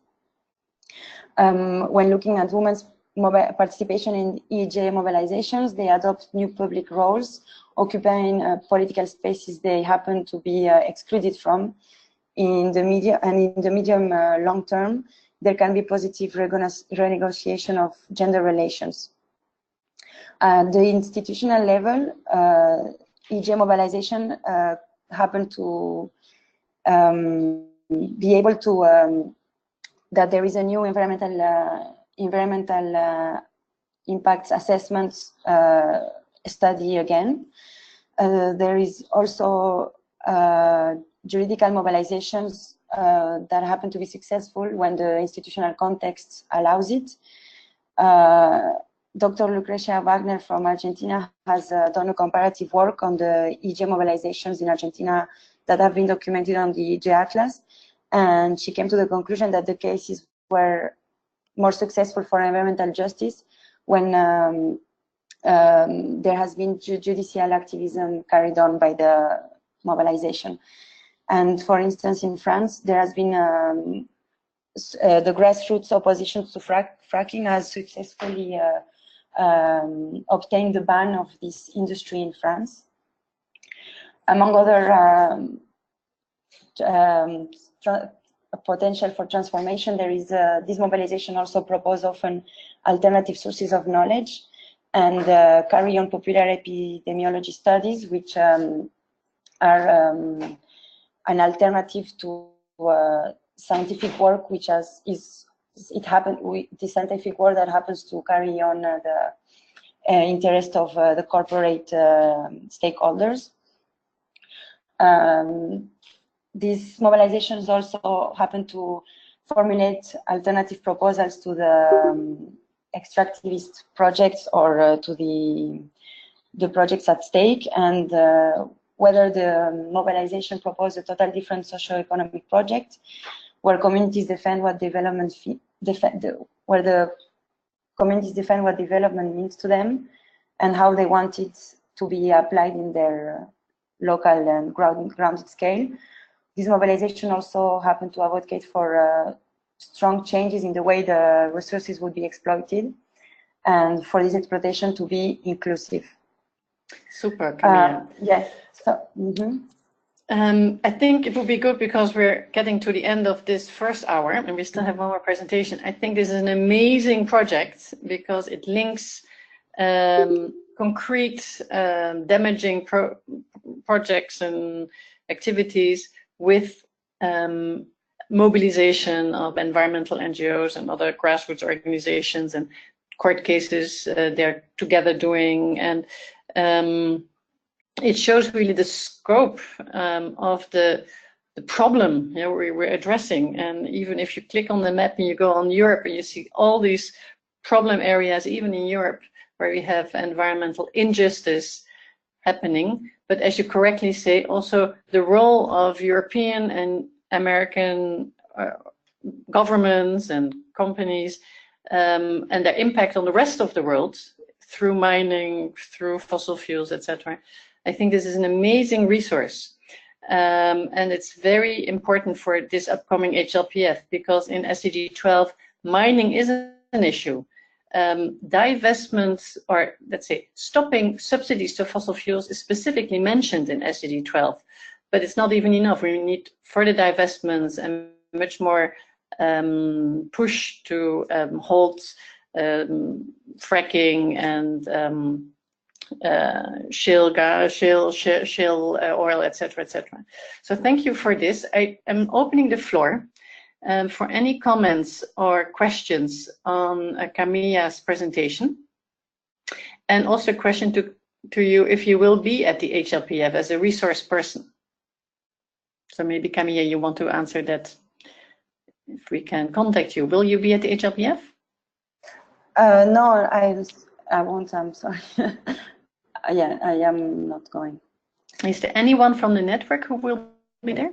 When looking at women's participation in EJ mobilizations, they adopt new public roles, occupying political spaces they happen to be excluded from. In the medium long term, there can be positive renegotiation of gender relations. At the institutional level, EJ mobilization happen to be able to that there is a new environmental impacts assessments study again. There is also juridical mobilizations that happen to be successful when the institutional context allows it. Dr. Lucrecia Wagner from Argentina has done a comparative work on the EJ mobilizations in Argentina that have been documented on the EJ Atlas, and she came to the conclusion that the cases were more successful for environmental justice when there has been judicial activism carried on by the mobilization. And for instance, in France, there has been the grassroots opposition to fracking has successfully obtained the ban of this industry in France. Among other potential for transformation, there is this mobilization also propose often alternative sources of knowledge and carry on popular epidemiology studies, which are an alternative to scientific work, which the scientific work that happens to carry on the interest of the corporate stakeholders. These mobilizations also happen to formulate alternative proposals to the extractivist projects or to the projects at stake, and whether the mobilization proposes a totally different socio-economic project where communities defend what development where the communities defend what development means to them and how they want it to be applied in their local and grounded scale. This mobilization also happened to advocate for strong changes in the way the resources would be exploited and for this exploitation to be inclusive.
Super, Camilla.
Yes. So,
I think it would be good because we're getting to the end of this first hour and we still have one more presentation. I think this is an amazing project because it links concrete damaging projects and activities with mobilization of environmental NGOs and other grassroots organizations and court cases they're together doing, and it shows really the scope of the problem we're addressing. And even if you click on the map and you go on Europe and you see all these problem areas, even in Europe, where we have environmental injustice happening. But as you correctly say, also the role of European and American governments and companies and their impact on the rest of the world through mining, through fossil fuels, etc. I think this is an amazing resource. And it's very important for this upcoming HLPF because in SDG 12, mining is an issue. Divestments, or let's say stopping subsidies to fossil fuels, is specifically mentioned in SDG 12, but it's not even enough. We need further divestments and much more push to halt fracking and shale oil, etc., etc. So thank you for this. I am opening the floor for any comments or questions on Camilla's presentation, and also a question to you if you will be at the HLPF as a resource person. So maybe Camilla, you want to answer that. If we can contact you, will you be at the HLPF?
No, I won't. I'm sorry. Yeah, I am not going.
Is there anyone from the network who will be there?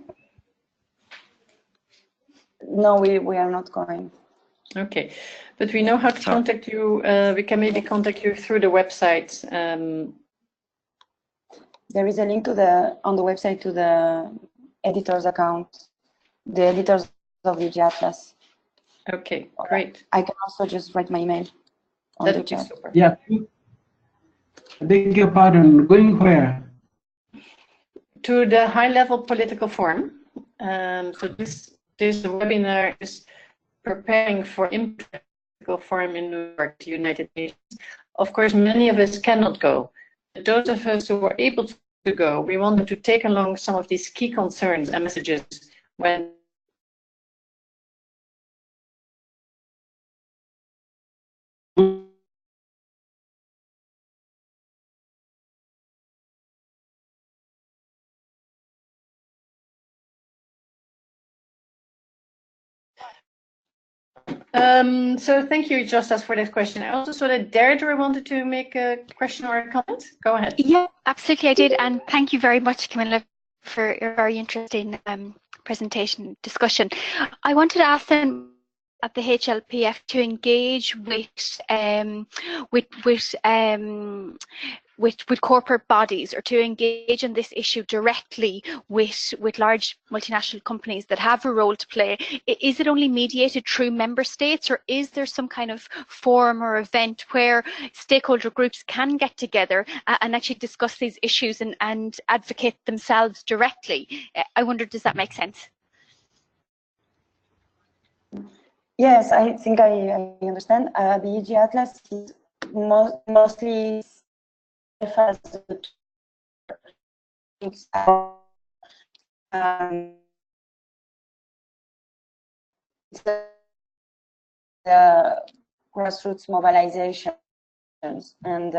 No, we are not going.
Okay, but we know how to contact you. We can maybe contact you through the website.
There is a link to on the website to the editor's account, the editors of the EDG Atlas.
Okay, great.
I can also just write my email on
That
the
would be
chat.
super.
Yeah. I beg your pardon. Going where?
To the high-level political forum. So this webinar is preparing for political forum in New York, the United Nations. Of course, many of us cannot go. But those of us who are able to go, we wanted to take along some of these key concerns and messages when so thank you, Justas, for that question. I also saw that Deirdre wanted to make a question or a comment. Go ahead.
Yeah, absolutely, I did. And thank you very much, Camilla, for your very interesting presentation discussion. I wanted to ask them at the HLPF to engage with corporate bodies, or to engage in this issue directly with large multinational companies that have a role to play. Is it only mediated through member states, or is there some kind of forum or event where stakeholder groups can get together and actually discuss these issues and advocate themselves directly? I wonder, does that make sense?
Yes, I think I understand. The EDG Atlas is mostly as the grassroots mobilizations and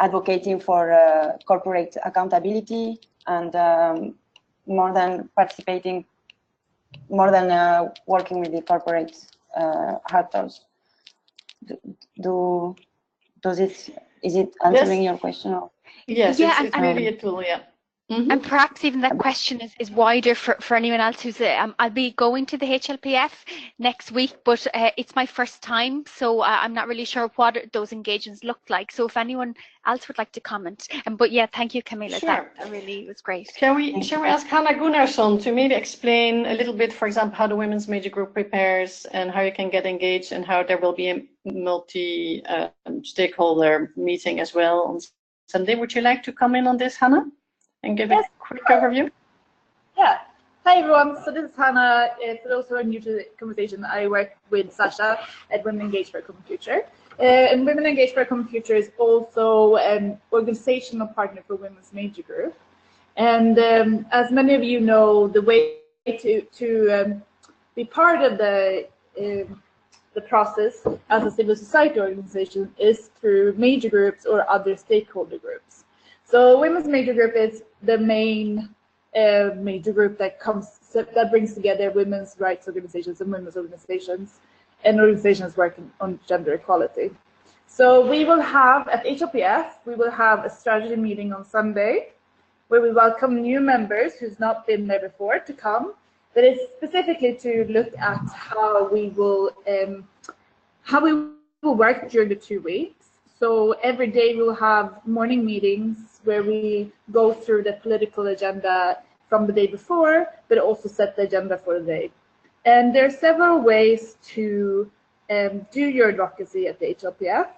advocating for corporate accountability, and more than participating, more than working with the corporate actors. Is it answering your question? Or?
Yes,
yeah,
it's really a tool, yeah. Mm-hmm.
And perhaps even that question is wider for anyone else who's I'll be going to the HLPF next week, but it's my first time, so I'm not really sure what those engagements look like. So if anyone else would like to comment, but yeah, thank you, Camilla.
Sure.
That really was great.
Shall we ask Hanna Gunnarsson to maybe explain a little bit, for example, how the Women's Major Group prepares and how you can get engaged, and how there will be a multi-stakeholder meeting as well on Sunday. Would you like to come in on this, Hanna, and give a quick overview?
Yeah. Hi, everyone. So this is Hannah. For those who are new to the conversation, I work with Sasha at Women Engaged for a Common Future. And Women Engaged for a Common Future is also an organizational partner for Women's Major Group. And as many of you know, the way to be part of the process as a civil society organization is through major groups or other stakeholder groups. So Women's Major Group is the main major group that brings together women's rights organizations and women's organizations and organizations working on gender equality. So we will have, at HLPF, we will have a strategy meeting on Sunday where we welcome new members who's not been there before to come. That is specifically to look at how we will work during the 2 weeks. So every day we'll have morning meetings where we go through the political agenda from the day before, but also set the agenda for the day. And there are several ways to do your advocacy at the HLPF.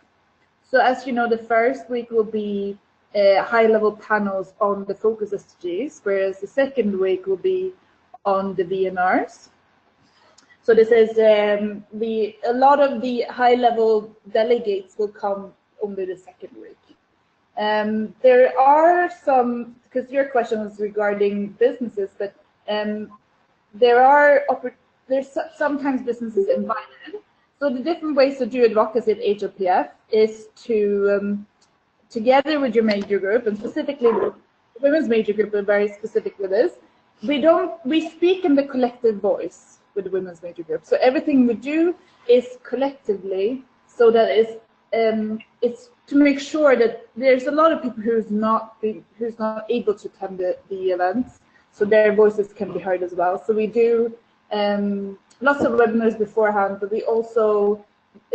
So as you know, the first week will be high-level panels on the focus SDGs, whereas the second week will be on the VNRs. So this is a lot of the high-level delegates will come only the second week. There are some, because your question was regarding businesses, but there's sometimes businesses invited. So the different ways to do advocacy at HLPF is to, together with your major group, and specifically the Women's Major Group, are very specific with this. We speak in the collective voice with the Women's Major Group. So everything we do is collectively, so that it's to make sure that there's a lot of people who's not able to attend the events, so their voices can be heard as well. So we do lots of webinars beforehand, but we also,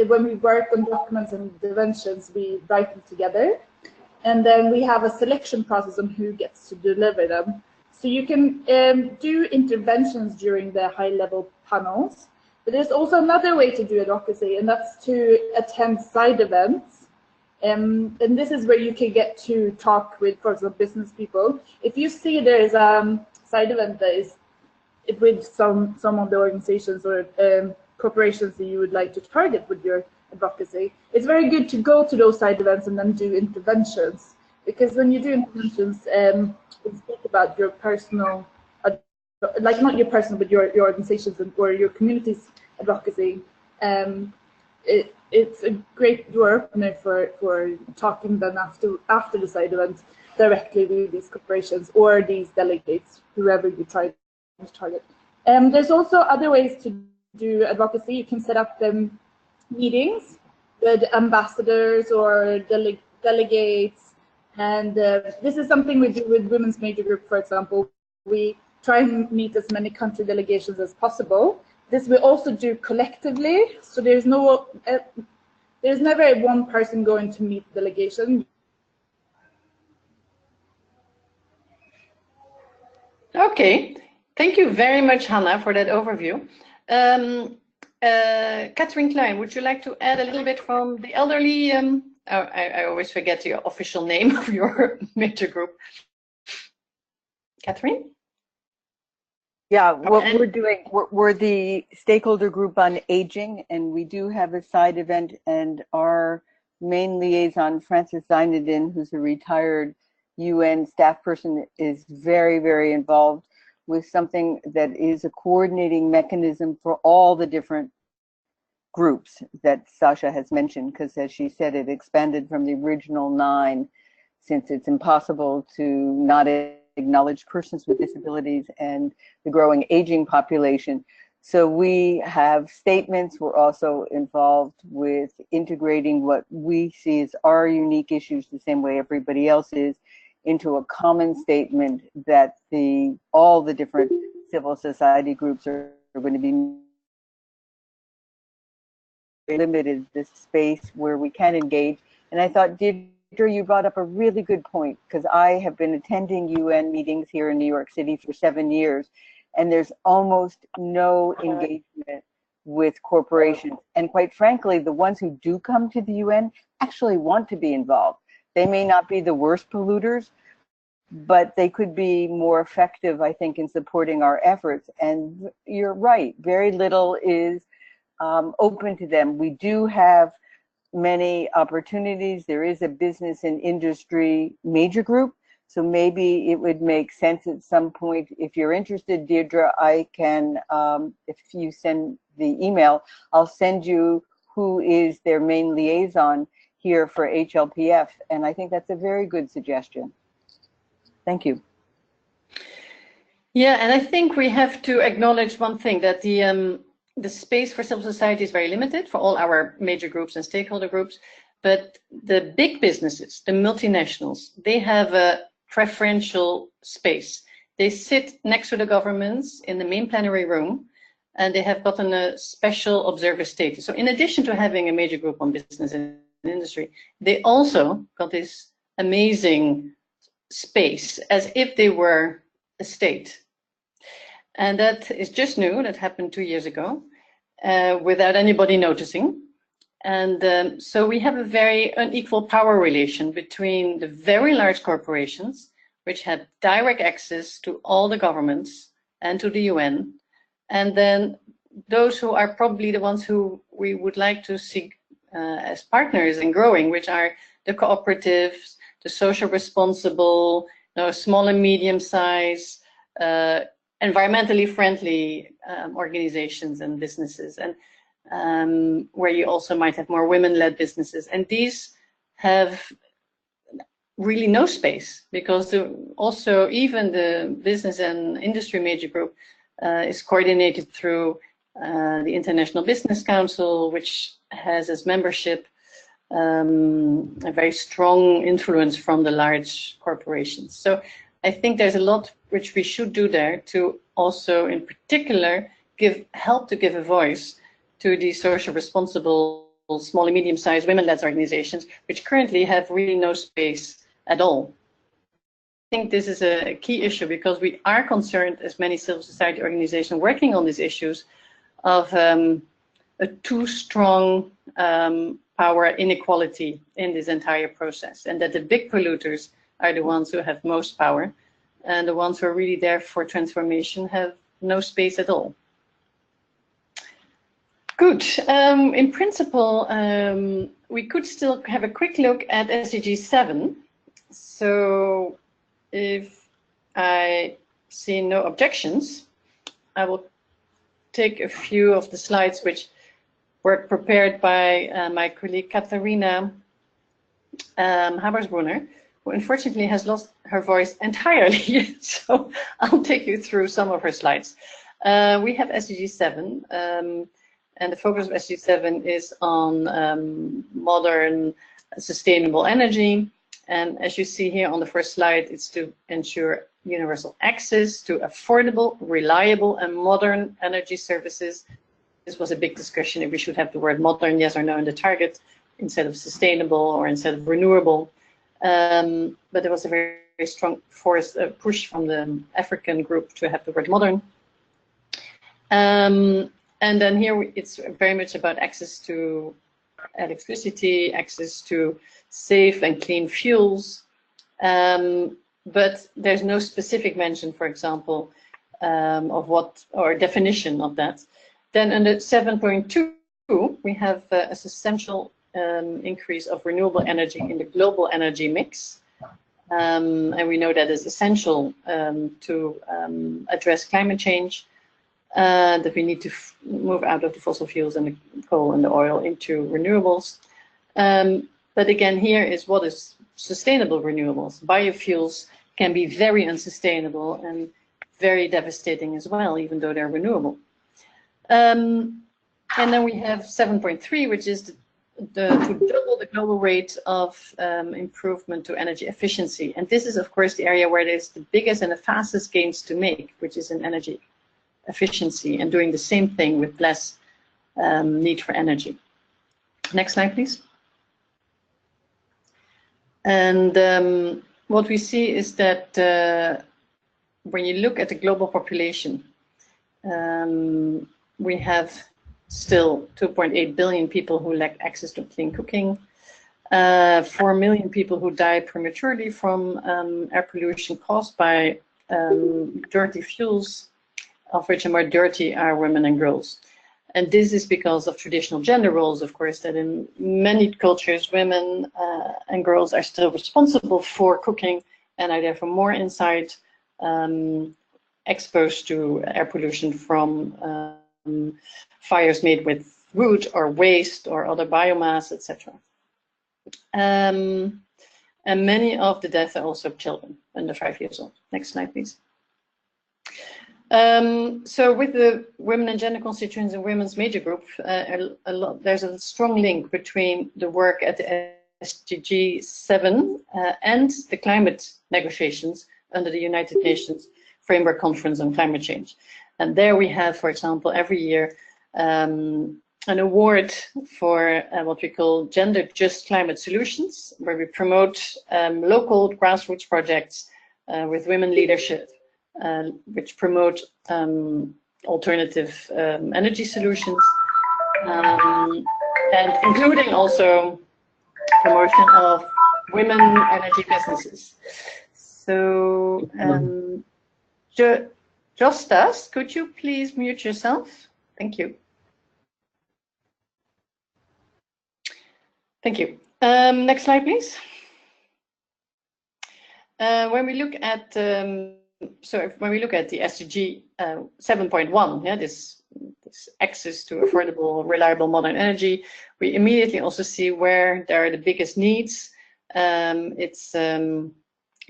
when we work on documents and interventions, we write them together. And then we have a selection process on who gets to deliver them. So you can do interventions during the high-level panels, but there's also another way to do advocacy, and that's to attend side events. And this is where you can get to talk with, for example, business people. If you see there's a side event that is with some of the organizations or corporations that you would like to target with your advocacy, it's very good to go to those side events and then do interventions. Because when you do interventions, you speak about your personal, like not your personal, but your organizations or your community's advocacy. It's a great door opener for talking then after the side event directly with these corporations or these delegates, whoever you try to target. There's also other ways to do advocacy. You can set up meetings with ambassadors or delegates, and this is something we do with Women's Major Group, for example. We try and meet as many country delegations as possible. This we also do collectively, so there's never one person going to meet the delegation.
Okay, thank you very much, Hannah, for that overview. Catherine Klein, would you like to add a little bit from the elderly? I always forget the official name of your major group. Catherine?
Yeah, what we're doing, we're the stakeholder group on aging, and we do have a side event, and our main liaison, Frances Zinedine, who's a retired UN staff person, is very, very involved with something that is a coordinating mechanism for all the different groups that Sasha has mentioned, because as she said, it expanded from the original 9, since it's impossible to not acknowledge persons with disabilities and the growing aging population. So we have statements. We're also involved with integrating what we see as our unique issues, the same way everybody else is, into a common statement that all the different civil society groups are going to be limited the space where we can engage. And I thought, Deirdre, you brought up a really good point, because I have been attending UN meetings here in New York City for 7 years, and there's almost no engagement with corporations. And quite frankly, the ones who do come to the UN actually want to be involved. They may not be the worst polluters, but they could be more effective, I think, in supporting our efforts. And you're right, very little is open to them. We do have many opportunities. There is a business and industry major group, so maybe it would make sense at some point. If you're interested, Deirdre, I can, if you send the email, I'll send you who is their main liaison here for HLPF, and I think that's a very good suggestion. Thank you.
Yeah, and I think we have to acknowledge one thing, that the space for civil society is very limited for all our major groups and stakeholder groups, but the big businesses, the multinationals, they have a preferential space. They sit next to the governments in the main plenary room, and they have gotten a special observer status. So in addition to having a major group on business and industry, they also got this amazing space as if they were a state. And that is just new. That happened 2 years ago without anybody noticing. And so we have a very unequal power relation between the very large corporations, which had direct access to all the governments and to the UN, and then those who are probably the ones who we would like to see as partners in growing, which are the cooperatives, the social responsible, small and medium size, environmentally friendly organizations and businesses, and where you also might have more women-led businesses. And these have really no space, because also even the business and industry major group is coordinated through the International Business Council, which has as membership a very strong influence from the large corporations. So I think there's a lot which we should do there to also, in particular, help to give a voice to these social responsible small and medium-sized women-led organizations, which currently have really no space at all. I think this is a key issue because we are concerned, as many civil society organizations working on these issues, of a too strong power inequality in this entire process, and that the big polluters are the ones who have most power, and the ones who are really there for transformation have no space at all. Good. In principle, we could still have a quick look at SDG 7. So if I see no objections, I will take a few of the slides which were prepared by my colleague Katharina Habersbrunner, who unfortunately has lost her voice entirely. So I'll take you through some of her slides. We have SDG 7, and the focus of SDG 7 is on modern sustainable energy. And as you see here on the first slide, it's to ensure universal access to affordable, reliable, and modern energy services. This was a big discussion if we should have the word modern, yes or no, in the target, instead of sustainable or instead of renewable. But there was a very, very strong push from the African group to have the word modern. And then here it's very much about access to electricity, access to safe and clean fuels. But there's no specific mention, for example, of what, or definition of that. Then under 7.2, we have a substantial increase of renewable energy in the global energy mix. And we know that is essential to address climate change, that we need to move out of the fossil fuels and the coal and the oil into renewables. But again, here is what is sustainable renewables. Biofuels can be very unsustainable and very devastating as well, even though they're renewable. And then we have 7.3, which is to double the global rate of improvement to energy efficiency. And this is, of course, the area where there's the biggest and the fastest gains to make, which is in energy efficiency and doing the same thing with less need for energy. Next slide, please. And what we see is that when you look at the global population, we have still 2.8 billion people who lack access to clean cooking, 4 million people who die prematurely from air pollution caused by dirty fuels, of which the more dirty are women and girls. And this is because of traditional gender roles, of course, that in many cultures, women and girls are still responsible for cooking and are therefore more inside exposed to air pollution from fires made with wood or waste or other biomass, etc. And many of the deaths are also children under 5 years old. Next slide, please. So with the women and gender constituents and women's major group, there's a strong link between the work at the SDG 7 and the climate negotiations under the United Nations Framework Conference on Climate Change. And there we have, for example, every year an award for what we call gender just climate solutions, where we promote local grassroots projects with women leadership, which promote alternative energy solutions, and including also promotion of women energy businesses. So, Justas, could you please mute yourself? Thank you. Thank you. Next slide, please. When we look at when we look at the SDG 7.1, yeah, this access to affordable, reliable, modern energy, we immediately also see where there are the biggest needs. It's in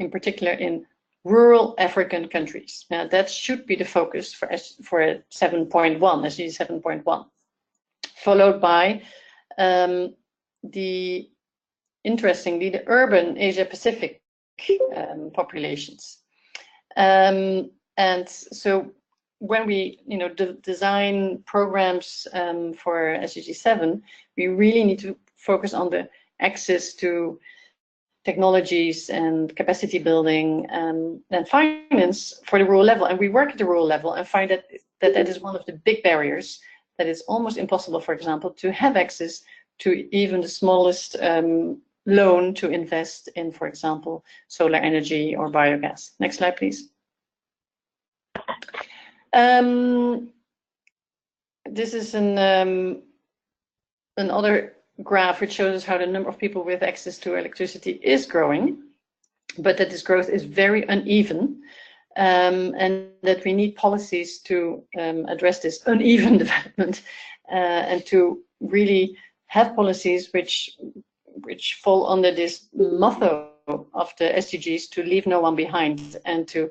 particular in rural African countries. Now that should be the focus for 7.1, SDG 7.1, followed by interestingly, the urban Asia Pacific populations. And so when we design programs for SDG 7, we really need to focus on the access to technologies and capacity building and finance for the rural level. And we work at the rural level and find that is one of the big barriers, that it's almost impossible, for example, to have access to even the smallest loan to invest in, for example, solar energy or biogas. Next slide, please. This is another graph which shows us how the number of people with access to electricity is growing, but that this growth is very uneven, and that we need policies to address this uneven development, and to really have policies which fall under this motto of the SDGs, to leave no one behind, and to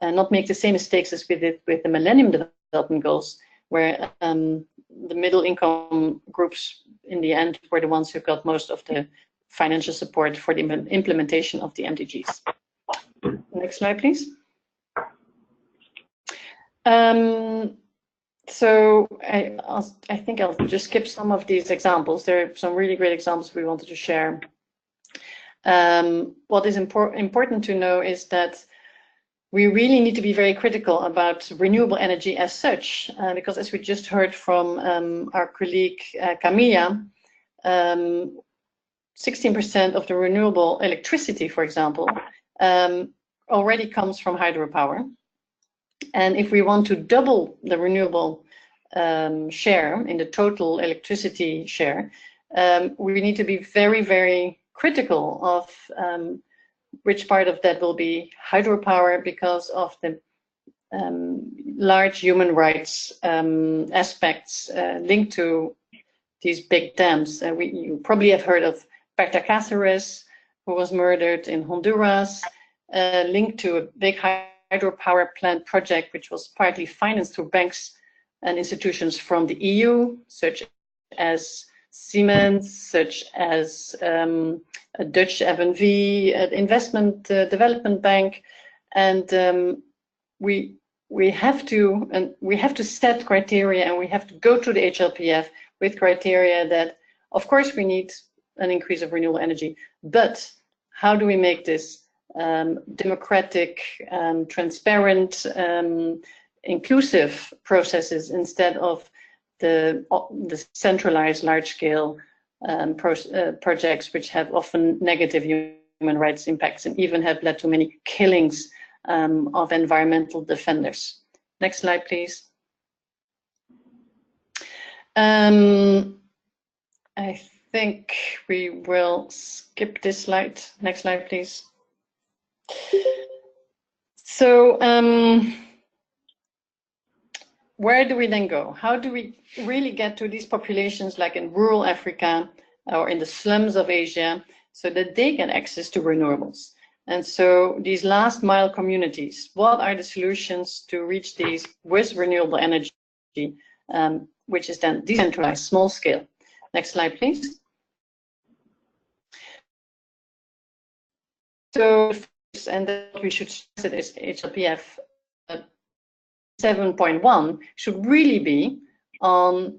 not make the same mistakes as we did with the Millennium Development Goals, where the middle income groups in the end were the ones who got most of the financial support for the implementation of the MDGs. Next slide, please. So I think I'll just skip some of these examples. There are some really great examples we wanted to share. What is important to know is that we really need to be very critical about renewable energy as such, because as we just heard from our colleague Camilla, 16% of the renewable electricity, for example, already comes from hydropower. And if we want to double the renewable share in the total electricity share, we need to be very, very critical of which part of that will be hydropower, because of the large human rights aspects linked to these big dams. You probably have heard of Berta Cáceres, who was murdered in Honduras, linked to a big hydropower plant project, which was partly financed through banks and institutions from the EU, such as Siemens, such as a Dutch FNV, investment development bank, and we have to set criteria, and we have to go to the HLPF with criteria that, of course, we need an increase of renewable energy, but how do we make this democratic, transparent, inclusive processes instead of the centralized large-scale projects, which have often negative human rights impacts and even have led to many killings of environmental defenders. Next slide, please. I think we will skip this slide. Next slide, please. So where do we then go? How do we really get to these populations, like in rural Africa or in the slums of Asia, so that they get access to renewables? And so these last mile communities, what are the solutions to reach these with renewable energy, which is then decentralized, small scale? Next slide, please. So, and then we should set as HLPF 7.1 should really be on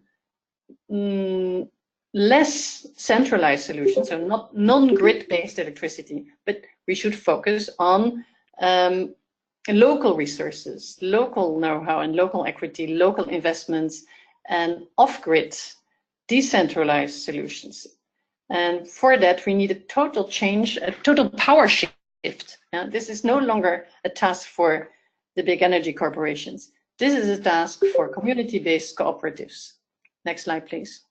less centralized solutions, so not non-grid based electricity, but we should focus on local resources, local know-how and local equity, local investments, and off-grid decentralized solutions. And for that, we need a total change, a total power shift. This is no longer a task for the big energy corporations. This is a task for community-based cooperatives. Next slide, please.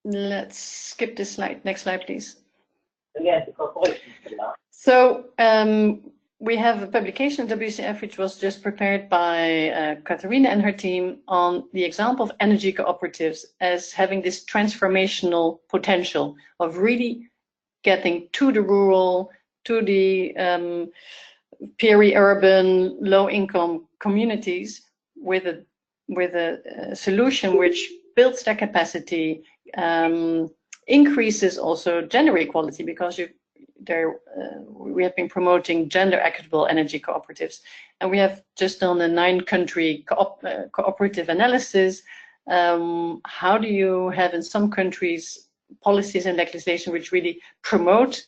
Let's skip this slide. Next slide, please. So we have a publication at WCF, which was just prepared by Katharina and her team, on the example of energy cooperatives as having this transformational potential of really getting to the rural, to the peri-urban, low-income communities with a solution which builds their capacity, increases also gender equality, because we have been promoting gender equitable energy cooperatives, and we have just done a 9-country cooperative analysis. How do you have in some countries policies and legislation which really promote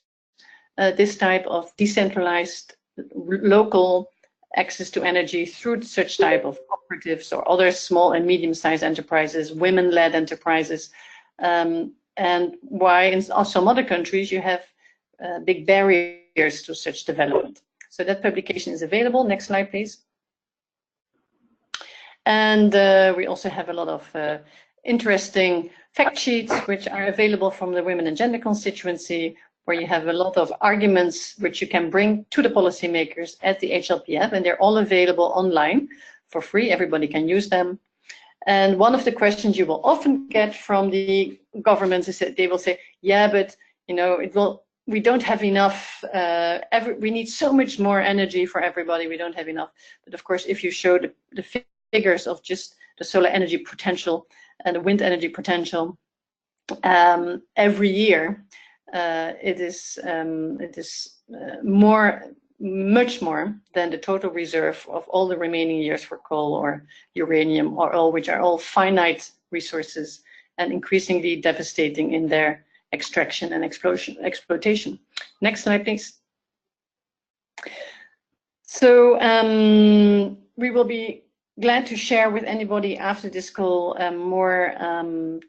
this type of decentralized local access to energy through such type of cooperatives or other small and medium-sized enterprises, women-led enterprises, and why in some other countries you have big barriers to such development. So that publication is available. Next slide, please. And we also have a lot of interesting fact sheets which are available from the Women and Gender constituency, where you have a lot of arguments which you can bring to the policymakers at the HLPF, and they're all available online for free. Everybody can use them. And one of the questions you will often get from the governments is that they will say, yeah, but we don't have enough, we need so much more energy for everybody, we don't have enough. But of course, if you show the figures of just the solar energy potential and the wind energy potential every year, it is much more than the total reserve of all the remaining years for coal or uranium or oil, which are all finite resources and increasingly devastating in their extraction and exploitation. Next slide, please. So we will be glad to share with anybody after this call more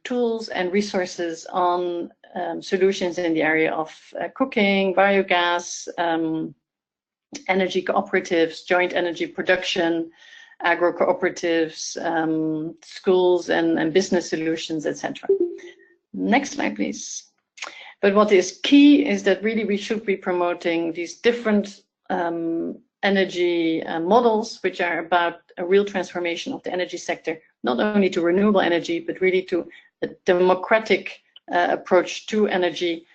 tools and resources on solutions in the area of cooking, biogas, energy cooperatives, joint energy production, agro cooperatives, schools and business solutions, etc. Next slide, please. But what is key is that really we should be promoting these different energy models, which are about a real transformation of the energy sector, not only to renewable energy, but really to a democratic approach to energy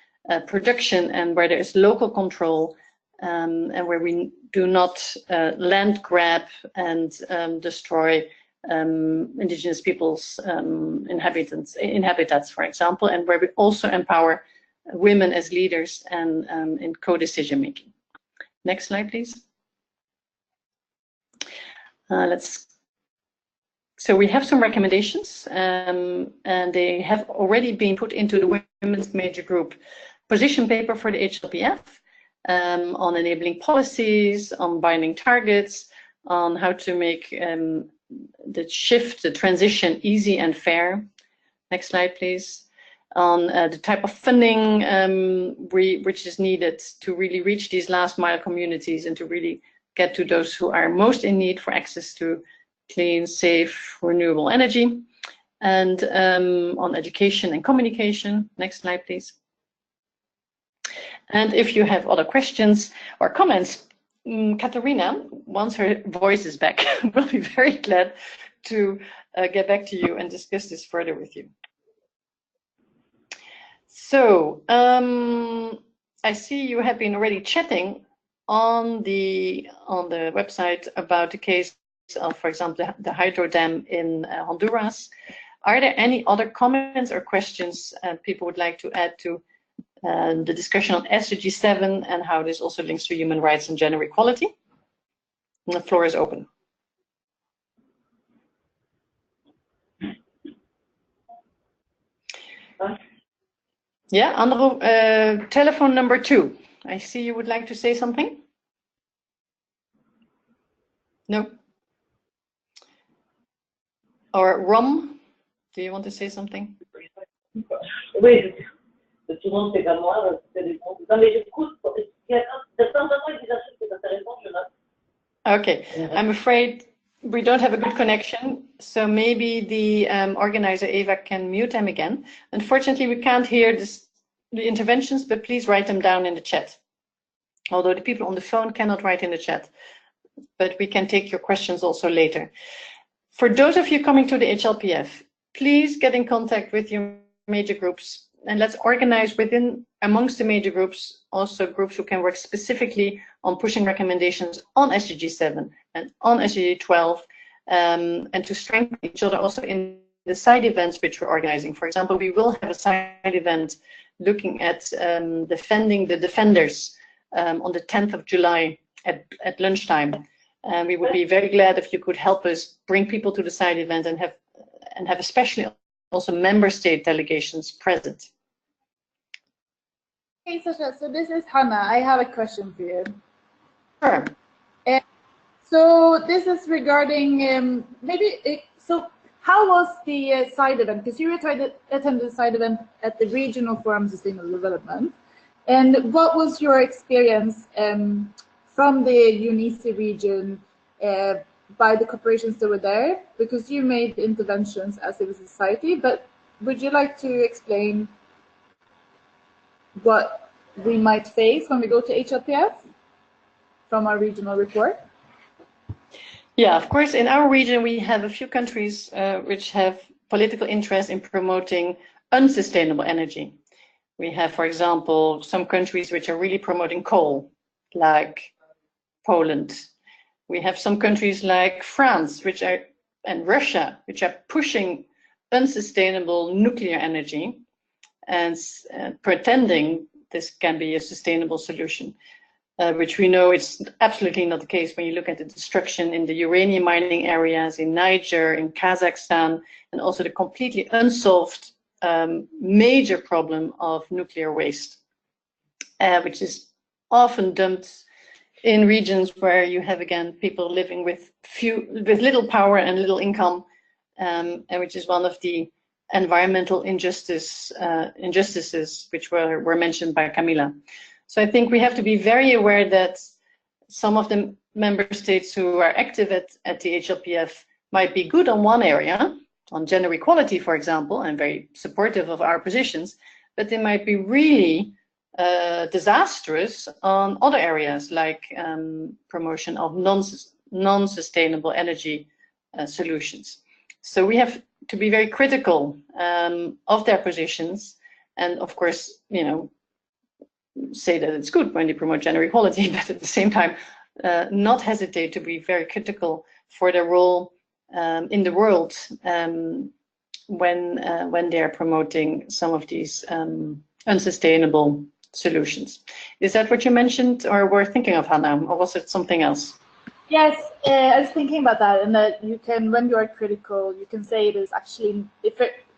production, and where there is local control, and where we do not land grab and destroy indigenous peoples' habitats, for example, and where we also empower women as leaders and in co-decision making. Next slide, please. So we have some recommendations, and they have already been put into the Women's Major Group position paper for the HLPF, on enabling policies, on binding targets, on how to make the shift, the transition easy and fair. Next slide, please. On the type of funding which is needed to really reach these last mile communities and to really get to those who are most in need for access to clean, safe, renewable energy, and on education and communication. Next slide, please. And if you have other questions or comments, Katarina, once her voice is back, will be very glad to get back to you and discuss this further with you. So I see you have been already chatting on the website about the case of, for example, the hydro dam in Honduras. Are there any other comments or questions people would like to add to the discussion on SDG 7 and how this also links to human rights and gender equality? And the floor is open. Yeah, Andro, telephone number 2. I see you would like to say something. No. Or Rom, do you want to say something?
Oui, tout le monde fait comme moi, c'est des bons. Non, mais j'écoute. Il y a de temps en temps des choses qui sont intéressantes, je note.
Okay, I'm afraid we don't have a good connection, so maybe the organizer Eva can mute them again. Unfortunately, we can't hear the interventions, but please write them down in the chat. Although the people on the phone cannot write in the chat, but we can take your questions also later. For those of you coming to the HLPF, please get in contact with your major groups, and let's organize amongst the major groups, also groups who can work specifically on pushing recommendations on SDG 7 and on SDG 12, and to strengthen each other also in the side events which we're organizing. For example, we will have a side event looking at defending the defenders on the 10th of July at lunchtime. And we would be very glad if you could help us bring people to the side event and have especially also member state delegations present.
Hey, Sasha, so this is Hannah. I have a question for you.
Sure.
So this is regarding so how was the side event? Because you attended the side event at the Regional Forum Sustainable Development. And what was your experience from the UNICE region by the corporations that were there? Because you made interventions as civil society, but would you like to explain what we might face when we go to HLPF from our regional report?
Yeah, of course, in our region, we have a few countries which have political interest in promoting unsustainable energy. We have, for example, some countries which are really promoting coal, like Poland. We have some countries like France, and Russia, which are pushing unsustainable nuclear energy and pretending this can be a sustainable solution. Which we know is absolutely not the case when you look at the destruction in the uranium mining areas in Niger, in Kazakhstan, and also the completely unsolved major problem of nuclear waste, which is often dumped in regions where you have, again, people living with little power and little income, and which is one of the environmental injustices which were mentioned by Camilla. So I think we have to be very aware that some of the member states who are active at the HLPF might be good on one area, on gender equality, for example, and very supportive of our positions, but they might be really disastrous on other areas, like promotion of non-sustainable energy solutions. So we have to be very critical of their positions, and of course, say that it's good when they promote gender equality, but at the same time, not hesitate to be very critical for their role in the world when they are promoting some of these unsustainable solutions. Is that what you mentioned or were thinking of, Hannah, or was it something else?
Yes, I was thinking about that, and that you can, when you are critical, you can say it is actually,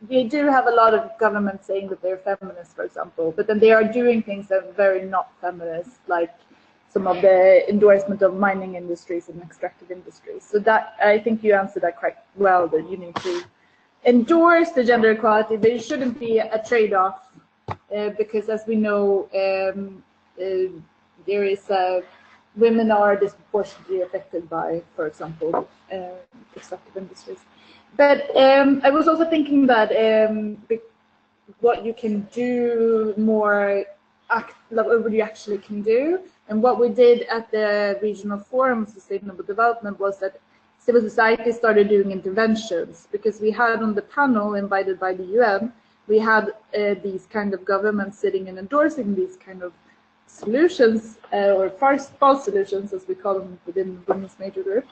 we do have a lot of governments saying that they're feminists, for example, but then they are doing things that are very not feminist, like some of the endorsement of mining industries and extractive industries. So that, I think you answered that quite well, that you need to endorse the gender equality, but it shouldn't be a trade-off, because as we know, there is women are disproportionately affected by, for example, extractive industries. But I was also thinking that what you can do more, what you actually can do, and what we did at the Regional Forum of Sustainable Development was that civil society started doing interventions, because we had on the panel invited by the UN, we had these kind of governments sitting and endorsing these kind of solutions, or false solutions, as we call them within the Women's Major Group.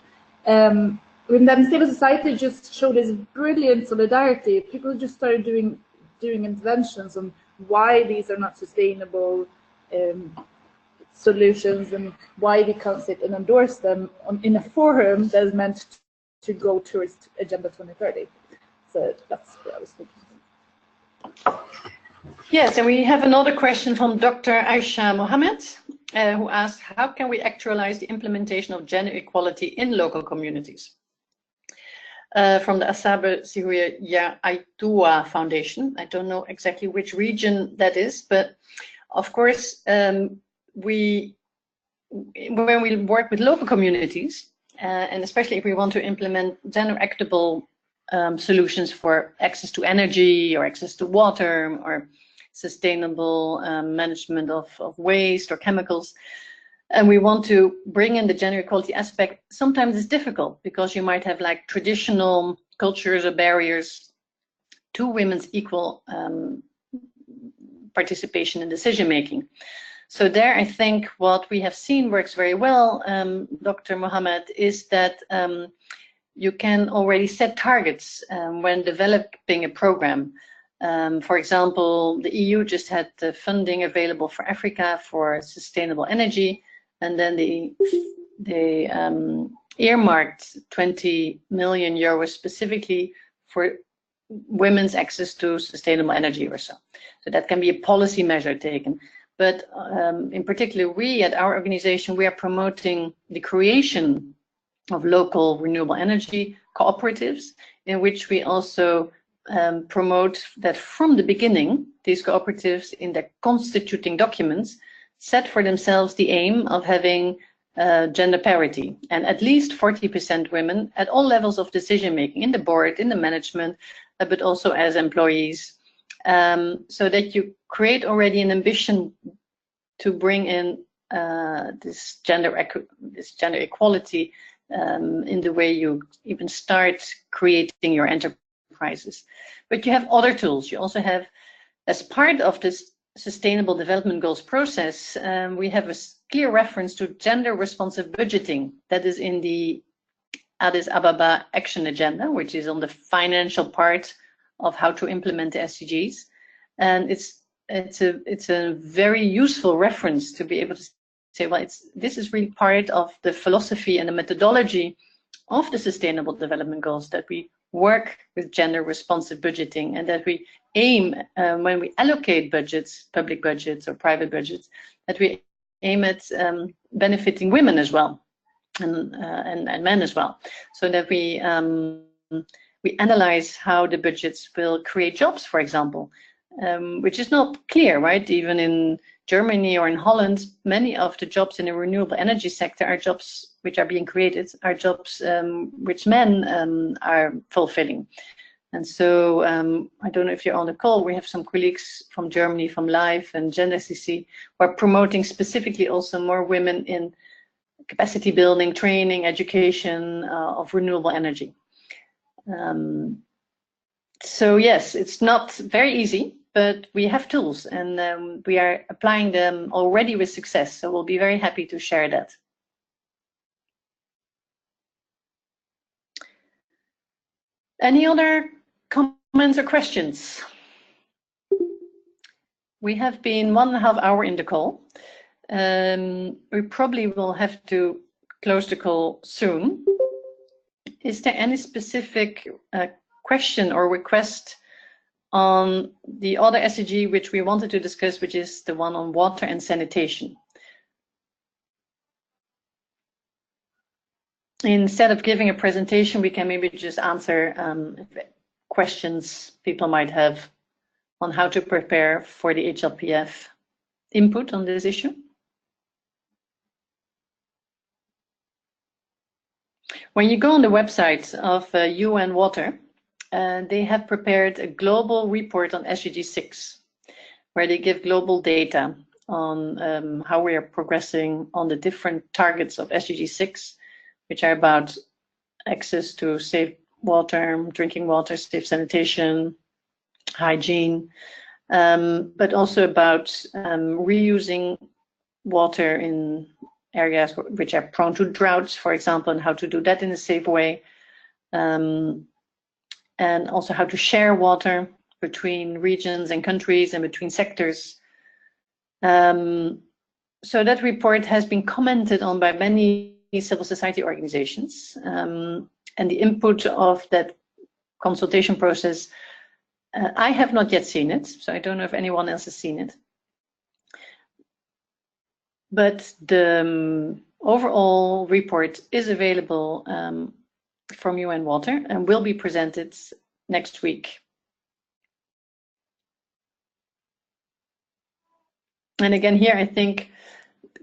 And then civil society just showed this brilliant solidarity. People just started doing interventions on why these are not sustainable solutions and why we can't sit and endorse them in a forum that is meant to go towards Agenda 2030. So that's what I was thinking.
Yes, and we have another question from Dr. Aisha Mohammed, who asked, how can we actualize the implementation of gender equality in local communities? From the Asabe Sihuya Aitua Foundation. I don't know exactly which region that is, but of course, when we work with local communities, and especially if we want to implement gender equitable solutions for access to energy or access to water or sustainable management of waste or chemicals, and we want to bring in the gender equality aspect, sometimes it's difficult because you might have like traditional cultures or barriers to women's equal participation in decision making. So there, I think what we have seen works very well, Dr. Mohammed, is that you can already set targets when developing a program. For example, the EU just had the funding available for Africa for sustainable energy, and then they earmarked 20 million euros specifically for women's access to sustainable energy or so. So that can be a policy measure taken. But in particular, we at our organization, we are promoting the creation of local renewable energy cooperatives, in which we also promote that from the beginning, these cooperatives in their constituting documents set for themselves the aim of having gender parity and at least 40% women at all levels of decision making, in the board, in the management, but also as employees, so that you create already an ambition to bring in this gender equality in the way you even start creating your enterprises. But you have other tools. You also have, as part of this Sustainable Development Goals process, we have a clear reference to gender responsive budgeting that is in the Addis Ababa Action Agenda, which is on the financial part of how to implement the SDGs. And it's a very useful reference to be able to say, well, this is really part of the philosophy and the methodology of the Sustainable Development Goals, that we work with gender responsive budgeting, and that we aim, when we allocate budgets, public budgets or private budgets, that we aim at benefiting women as well, and men as well, so that we analyze how the budgets will create jobs, for example, which is not clear, right? Even in Germany or in Holland, many of the jobs in the renewable energy sector are jobs which are being created, are jobs which men are fulfilling. And so I don't know if you're on the call, we have some colleagues from Germany, from LIFE and Gender CC, who are promoting specifically also more women in capacity building, training, education of renewable energy. So yes, it's not very easy, but we have tools, and we are applying them already with success. So we'll be very happy to share that. Any other comments or questions? We have been 1.5 hours in the call. We probably will have to close the call soon. Is there any specific question or request on the other SDG which we wanted to discuss, which is the one on water and sanitation? Instead of giving a presentation, we can maybe just answer questions people might have on how to prepare for the HLPF input on this issue. When you go on the website of UN Water, they have prepared a global report on SDG 6, where they give global data on how we are progressing on the different targets of SDG 6, which are about access to safe water, drinking water, safe sanitation, hygiene, but also about reusing water in areas which are prone to droughts, for example, and how to do that in a safe way. And also how to share water between regions and countries and between sectors. So that report has been commented on by many civil society organizations, and the input of that consultation process, I have not yet seen it, so I don't know if anyone else has seen it. But the overall report is available from UN Water and will be presented next week. And again, here I think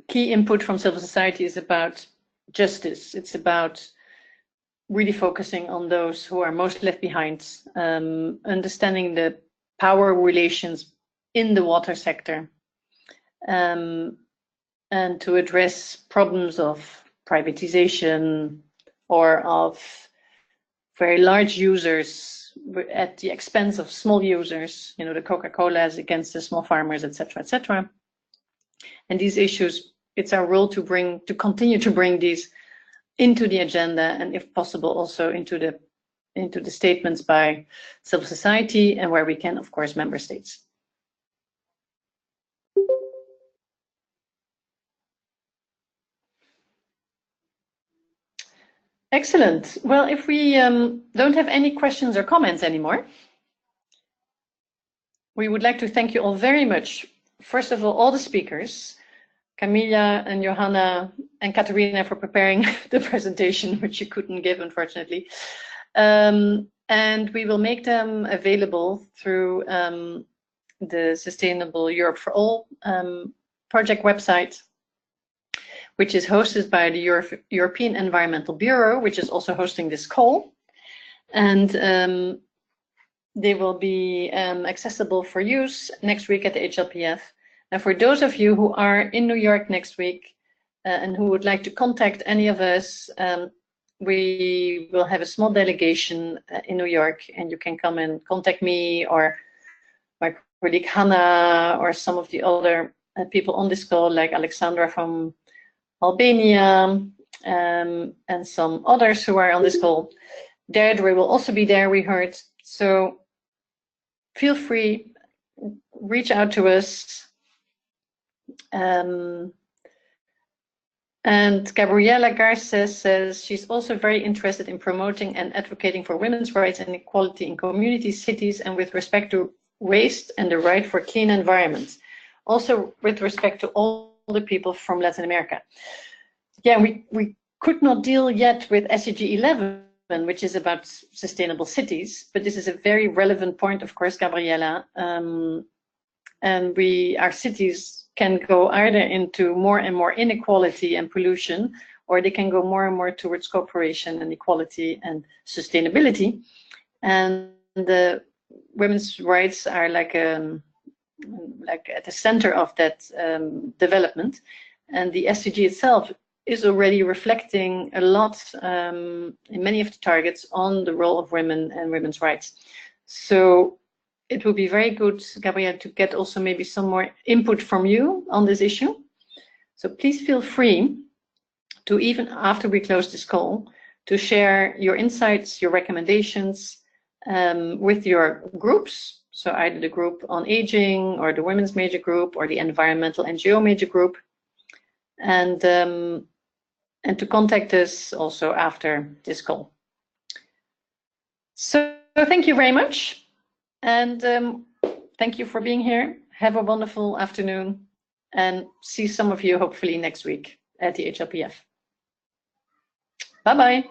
key input from civil society is about justice. It's about really focusing on those who are most left behind, understanding the power relations in the water sector, and to address problems of privatization or of very large users at the expense of small users, you know, the Coca-Colas against the small farmers, etc., etc. And these issues, it's our role to continue to bring these into the agenda, and if possible also into into the statements by civil society, and where we can, of course, member states. Excellent. Well, if we don't have any questions or comments anymore, we would like to thank you all very much. First of all the speakers, Camilla and Johanna and Katerina, for preparing the presentation, which you couldn't give, unfortunately. And we will make them available through the Sustainable Europe for All project website, which is hosted by the European Environmental Bureau, which is also hosting this call. And they will be accessible for use next week at the HLPF. And for those of you who are in New York next week and who would like to contact any of us, we will have a small delegation in New York, and you can come and contact me or my colleague Hannah or some of the other people on this call, like Alexandra from Albania, and some others who are on this call. Deirdre will also be there, we heard. So feel free, reach out to us. And Gabriela Garces says she's also very interested in promoting and advocating for women's rights and equality in communities, cities, and with respect to waste and the right for clean environments. Also with respect to all the people from Latin America. Yeah, we could not deal yet with SDG 11, which is about sustainable cities, but this is a very relevant point, of course, Gabriela. And our cities can go either into more and more inequality and pollution, or they can go more and more towards cooperation and equality and sustainability. And the women's rights are like at the center of that development. And the SDG itself is already reflecting a lot in many of the targets on the role of women and women's rights. So it would be very good, Gabrielle, to get also maybe some more input from you on this issue. So please feel free to, even after we close this call, to share your insights, your recommendations with your groups. So either the group on aging or the women's major group or the environmental NGO major group. And to contact us also after this call. So thank you very much. And thank you for being here. Have a wonderful afternoon and see some of you hopefully next week at the HLPF. Bye-bye.